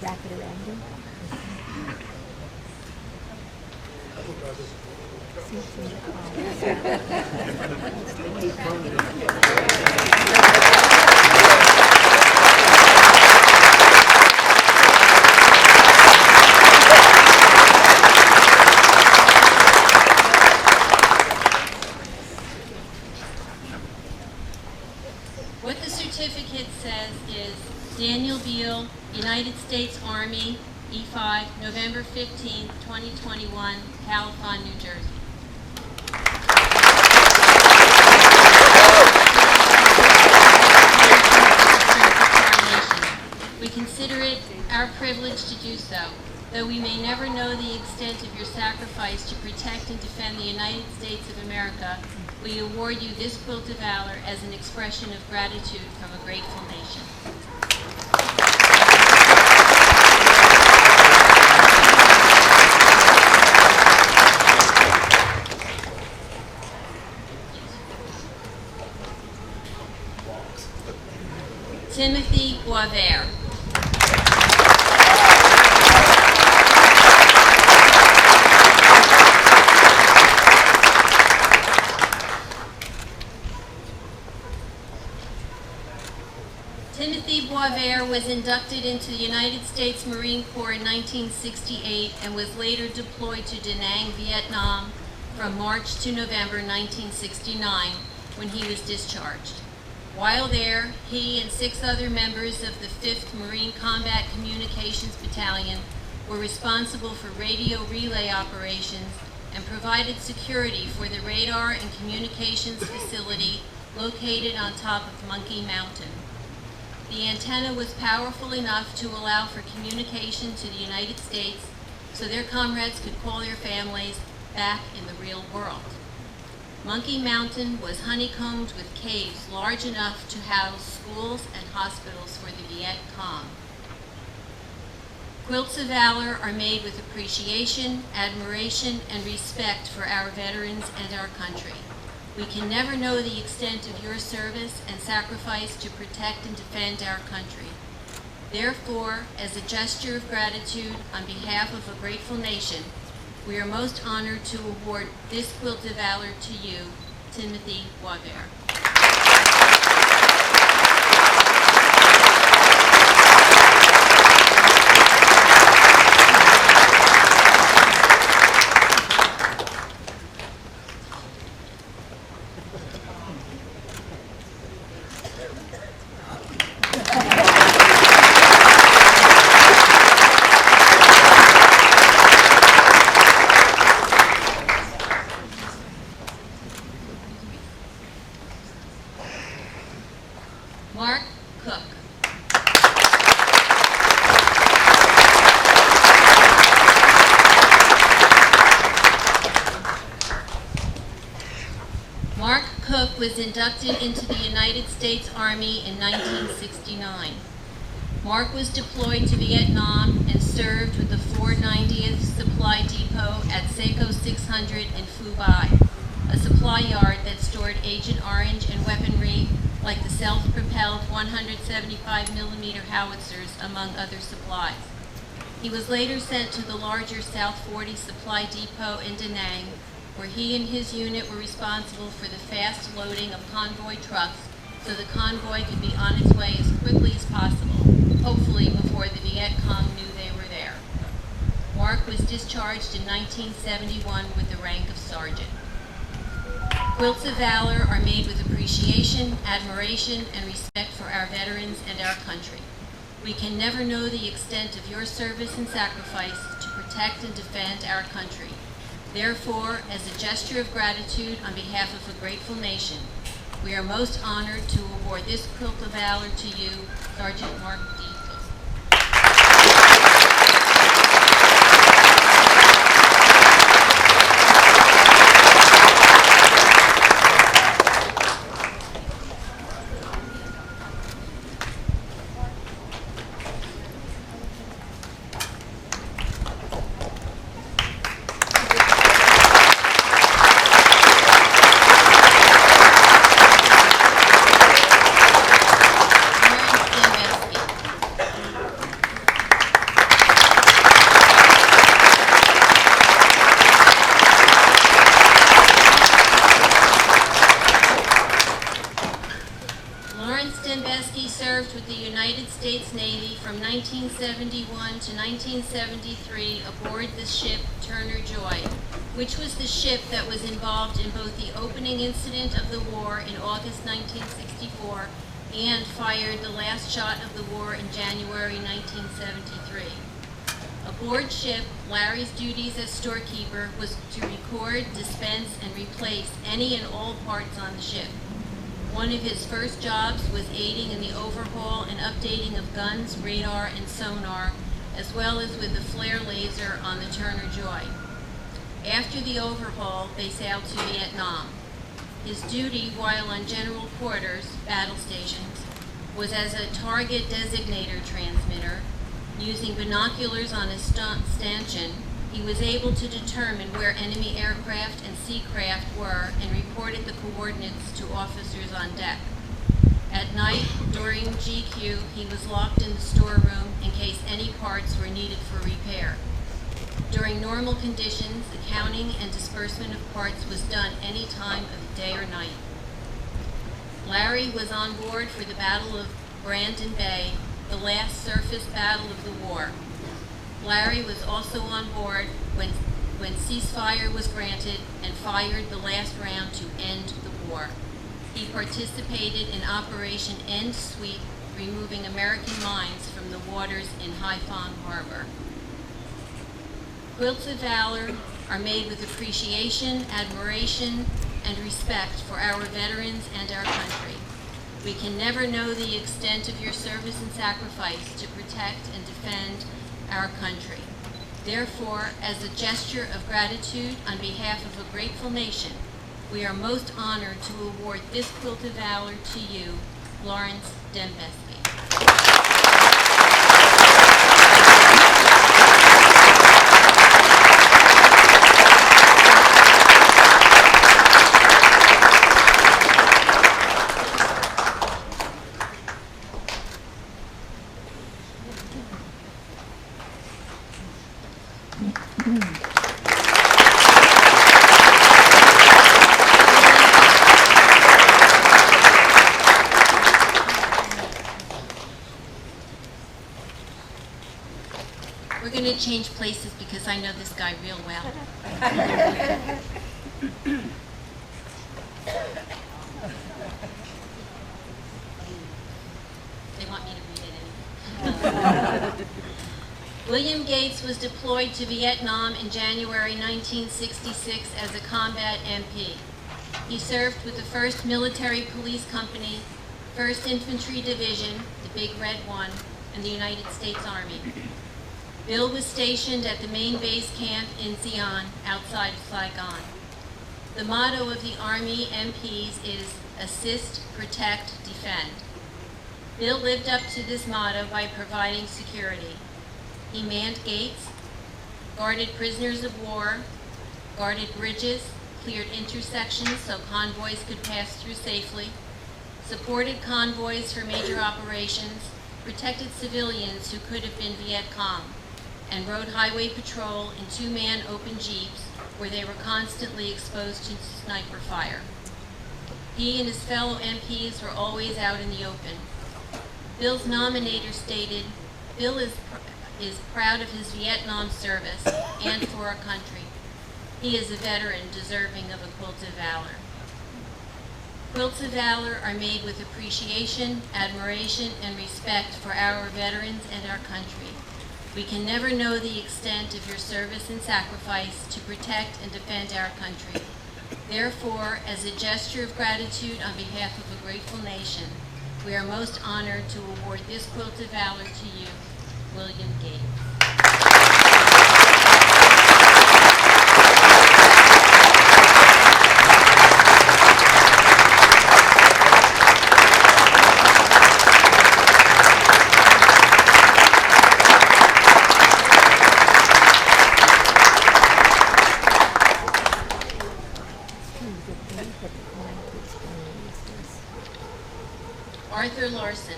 Wrap it around him. What the certificate says is Daniel Beal, United States Army, E5, November 15, 2021, Califon, New Jersey. We consider it our privilege to do so. Though we may never know the extent of your sacrifice to protect and defend the United States of America, we award you this Quilt of Valor as an expression of gratitude from a grateful nation. Timothy Boisvert. Timothy Boisvert was inducted into the United States Marine Corps in 1968 and was later deployed to Da Nang, Vietnam from March to November 1969 when he was discharged. While there, he and 6 other members of the 5th Marine Combat Communications Battalion were responsible for radio relay operations and provided security for the radar and communications facility located on top of Monkey Mountain. The antenna was powerful enough to allow for communication to the United States so their comrades could call their families back in the real world. Monkey Mountain was honeycombed with caves large enough to house schools and hospitals for the Viet Cong. Quilts of Valor are made with appreciation, admiration, and respect for our veterans and our country. We can never know the extent of your service and sacrifice to protect and defend our country. Therefore, as a gesture of gratitude on behalf of a grateful nation, we are most honored to award this Quilt of Valor to you, Timothy Boisvert. Cook was inducted into the United States Army in 1969. Mark was deployed to Vietnam and served with the 490th Supply Depot at Seco 600 in Phu Bai, a supply yard that stored Agent Orange and weaponry like the self-propelled 175mm howitzers, among other supplies. He was later sent to the larger South 40 Supply Depot in Da Nang, where he and his unit were responsible for the fast loading of convoy trucks so the convoy could be on its way as quickly as possible, hopefully before the Viet Cong knew they were there. Mark was discharged in 1971 with the rank of sergeant. Quilts of Valor are made with appreciation, admiration, and respect for our veterans and our country. We can never know the extent of your service and sacrifice to protect and defend our country. Therefore, as a gesture of gratitude on behalf of a grateful nation, we are most honored to award this Quilt of Valor to you, Sergeant Mark D. Cook. Served with the United States Navy from 1971 to 1973 aboard the ship Turner Joy, which was the ship that was involved in both the opening incident of the war in August 1964 and fired the last shot of the war in January 1973. Aboard ship, Larry's duties as storekeeper was to record, dispense, and replace any and all parts on the ship. One of his first jobs was aiding in the overhaul and updating of guns, radar, and sonar, as well as with the flare laser on the Turner Joy. After the overhaul, they sailed to Vietnam. His duty while on general quarters, battle stations, was as a target designator transmitter. Using binoculars on his stanchion, he was able to determine where enemy aircraft and seacraft were and reported the coordinates to officers on deck. At night, during GQ, he was locked in the storeroom in case any parts were needed for repair. During normal conditions, the counting and disbursement of parts was done any time of day or night. Larry was on board for the Battle of Brandon Bay, the last surface battle of the war. Larry was also on board when ceasefire was granted and fired the last round to end the war. He participated in Operation End Sweep, removing American mines from the waters in Haiphong Harbor. Quilts of Valor are made with appreciation, admiration, and respect for our veterans and our country. We can never know the extent of your service and sacrifice to protect and defend our country. Therefore, as a gesture of gratitude on behalf of a grateful nation, we are most honored to award this Quilt of Valor to you, Lawrence Dembeski. We're going to change places because I know this guy real well. They want me to read it. William Gates was deployed to Vietnam in January 1966 as a combat MP. He served with the 1st Military Police Company, 1st Infantry Division, the Big Red One, and the United States Army. Bill was stationed at the main base camp in Xi'an, outside of Saigon. The motto of the Army MPs is assist, protect, defend. Bill lived up to this motto by providing security. He manned gates, guarded prisoners of war, guarded bridges, cleared intersections so convoys could pass through safely, supported convoys for major operations, protected civilians who could have been Viet Cong, and rode highway patrol in two-man open jeeps where they were constantly exposed to sniper fire. He and his fellow MPs were always out in the open. Bill's nominator stated, "Bill is proud of his Vietnam service and for our country. He is a veteran deserving of a quilt of valor." Quilts of valor are made with appreciation, admiration, and respect for our veterans and our country. We can never know the extent of your service and sacrifice to protect and defend our country. Therefore, as a gesture of gratitude on behalf of a grateful nation, we are most honored to award this quilt of valor to you, William Gates. Arthur Larson.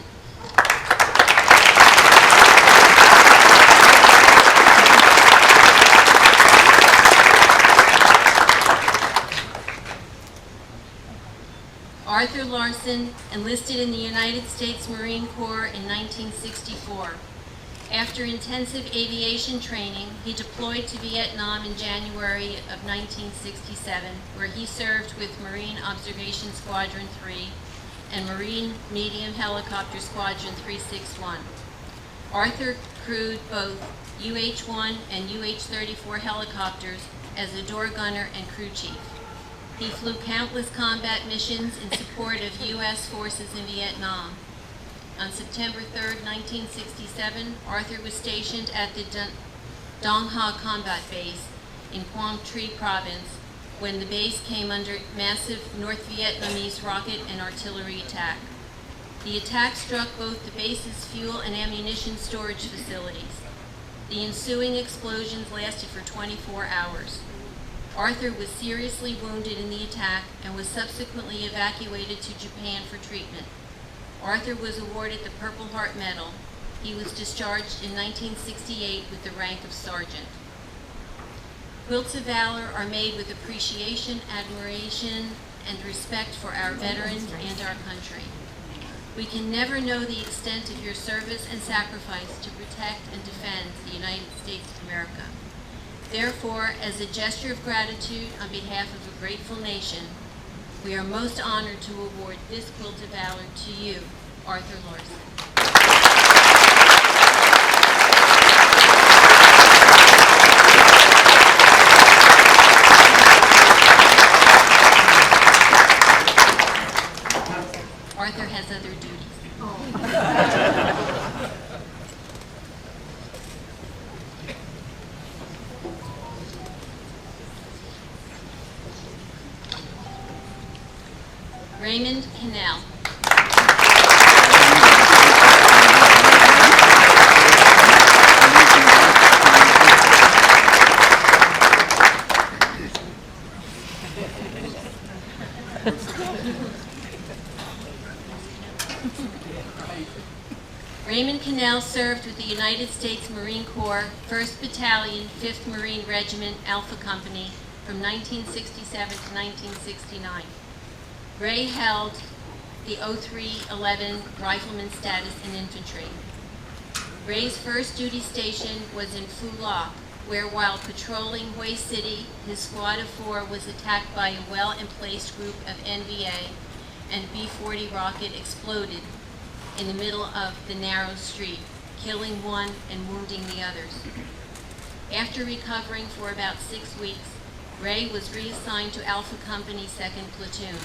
Arthur Larson enlisted in the United States Marine Corps in 1964. After intensive aviation training, he deployed to Vietnam in January of 1967, where he served with Marine Observation Squadron 3 and Marine Medium Helicopter Squadron 361. Arthur crewed both UH-1 and UH-34 helicopters as a door gunner and crew chief. He flew countless combat missions in support of U.S. forces in Vietnam. On September 3, 1967, Arthur was stationed at the Dong Ha Combat Base in Quang Tri Province when the base came under massive North Vietnamese rocket and artillery attack. The attack struck both the base's fuel and ammunition storage facilities. The ensuing explosions lasted for 24 hours. Arthur was seriously wounded in the attack and was subsequently evacuated to Japan for treatment. Arthur was awarded the Purple Heart Medal. He was discharged in 1968 with the rank of sergeant. Quilts of valor are made with appreciation, admiration, and respect for our veterans and our country. We can never know the extent of your service and sacrifice to protect and defend the United States of America. Therefore, as a gesture of gratitude on behalf of a grateful nation, we are most honored to award this quilt of valor to you, Arthur Larson. Arthur has other duties. Raymond Cannell. Raymond Cannell served with the United States Marine Corps, 1st Battalion, 5th Marine Regiment, Alpha Company, from 1967 to 1969. Ray held the 0311 Rifleman status in infantry. Ray's first duty station was in Phu Loc, where while patrolling Hue City, his squad of 4 was attacked by a well-emplaced group of NVA, and B-40 rocket exploded in the middle of the narrow street, killing one and wounding the others. After recovering for about 6 weeks, Ray was reassigned to Alpha Company 2nd Platoon.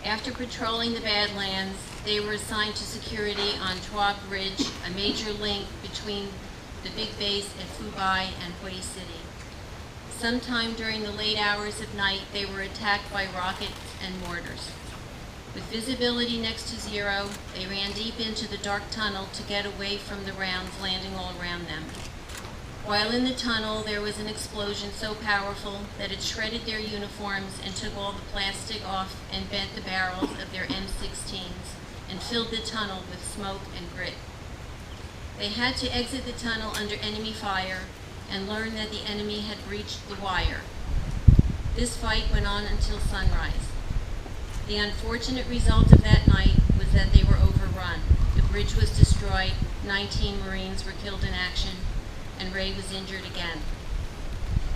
After patrolling the Badlands, they were assigned to security on Trois Bridge, a major link between the big base at Phu Bai and Hue City. Sometime during the late hours of night, they were attacked by rockets and mortars. With visibility next to zero, they ran deep into the dark tunnel to get away from the rounds landing all around them. While in the tunnel, there was an explosion so powerful that it shredded their uniforms and took all the plastic off and bent the barrels of their M16s and filled the tunnel with smoke and grit. They had to exit the tunnel under enemy fire and learn that the enemy had breached the wire. This fight went on until sunrise. The unfortunate result of that night was that they were overrun. The bridge was destroyed, 19 Marines were killed in action, and Ray was injured again.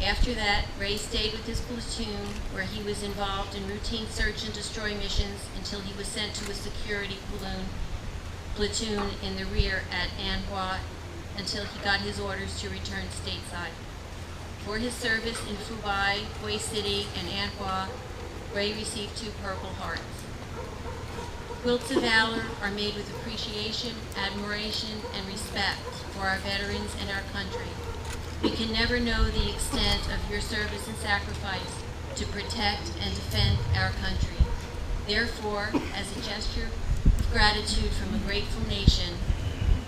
After that, Ray stayed with his platoon, where he was involved in routine search and destroy missions until he was sent to a security platoon in the rear at Anhua until he got his orders to return stateside. For his service in Fubai, Hue City, and Anhua, Ray received 2 Purple Hearts. Quilts of Valor are made with appreciation, admiration, and respect for our veterans and our country. We can never know the extent of your service and sacrifice to protect and defend our country. Therefore, as a gesture of gratitude from a grateful nation,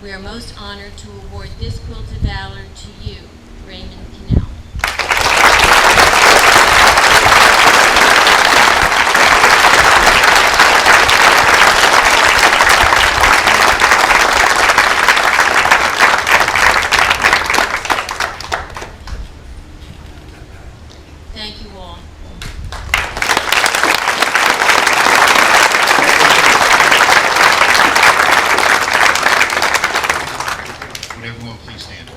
we are most honored to award this Quilt of Valor to you, Raymond Cannell. Thank you all. Would everyone please stand?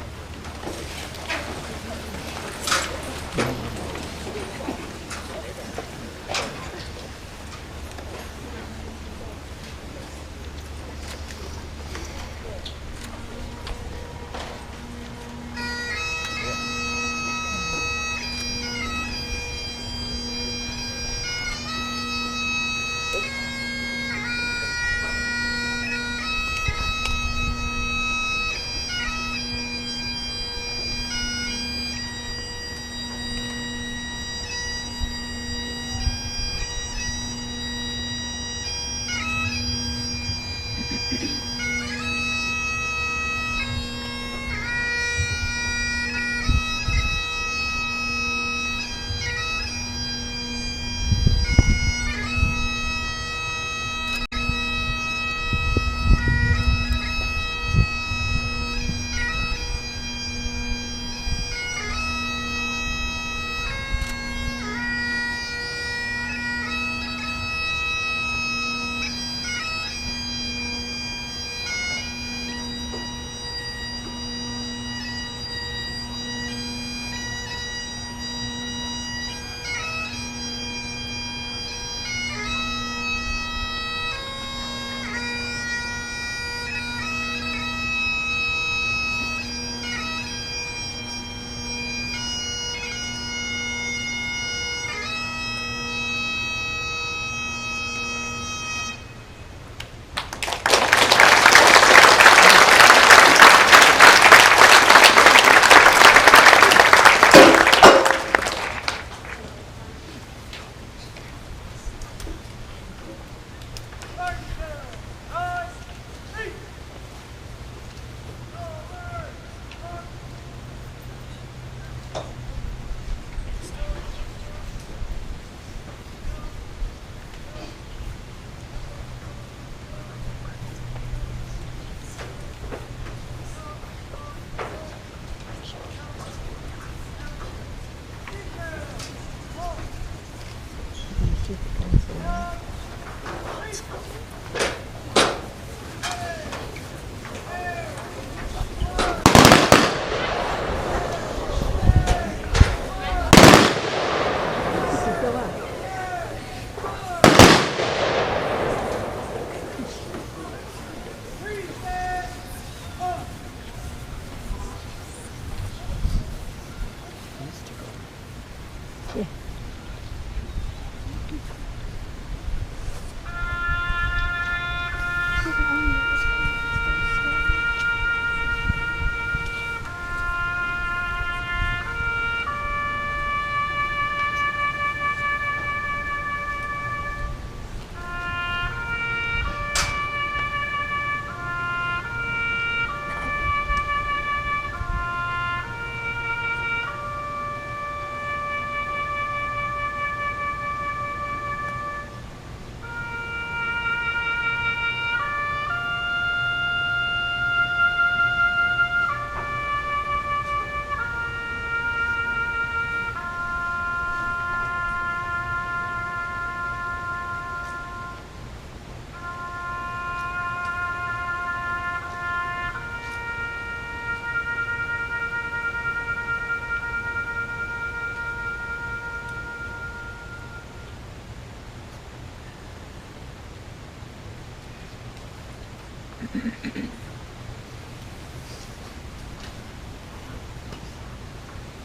For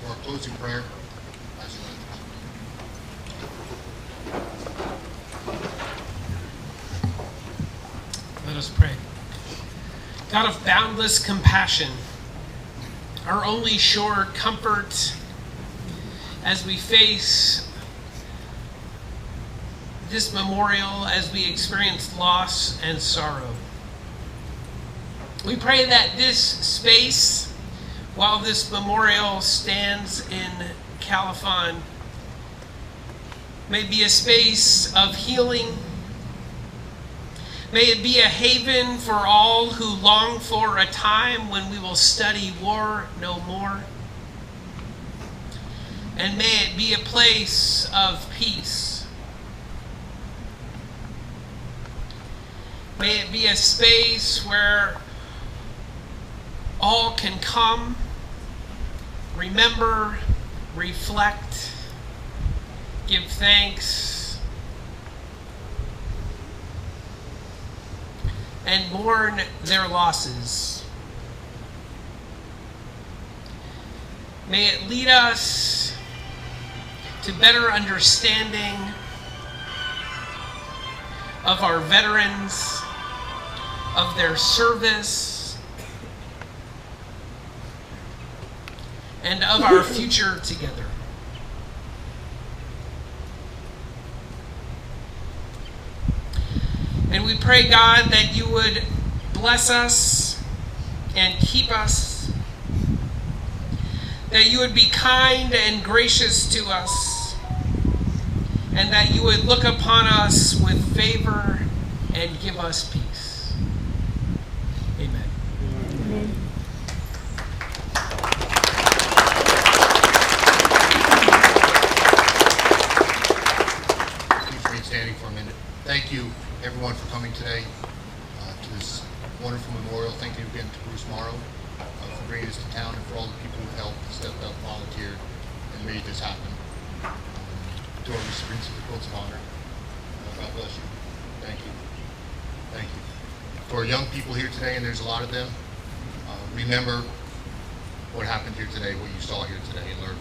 our closing prayer, Pastor Lynn. Let us pray. God of boundless compassion, our only sure comfort as we face this memorial, as we experience loss and sorrow. We pray that this space, while this memorial stands in Califon, may be a space of healing. May it be a haven for all who long for a time when we will study war no more. And may it be a place of peace. May it be a space where all can come, remember, reflect, give thanks, and mourn their losses. May it lead us to better understanding of our veterans, of their service, and of our future together. And we pray, God, that you would bless us and keep us, that you would be kind and gracious to us, and that you would look upon us with favor and give us peace. Amen. Please remain standing for a minute. Thank you, everyone, for coming today to this wonderful memorial. Thank you again to Bruce Morrow for bringing this to town, and for all the people who helped, stepped up, volunteered, and made this happen. To our recipients of the Coats of Honor, God bless you. Thank you. Thank you. For our young people here today, and there's a lot of them, remember what happened here today, what you saw here today, and learn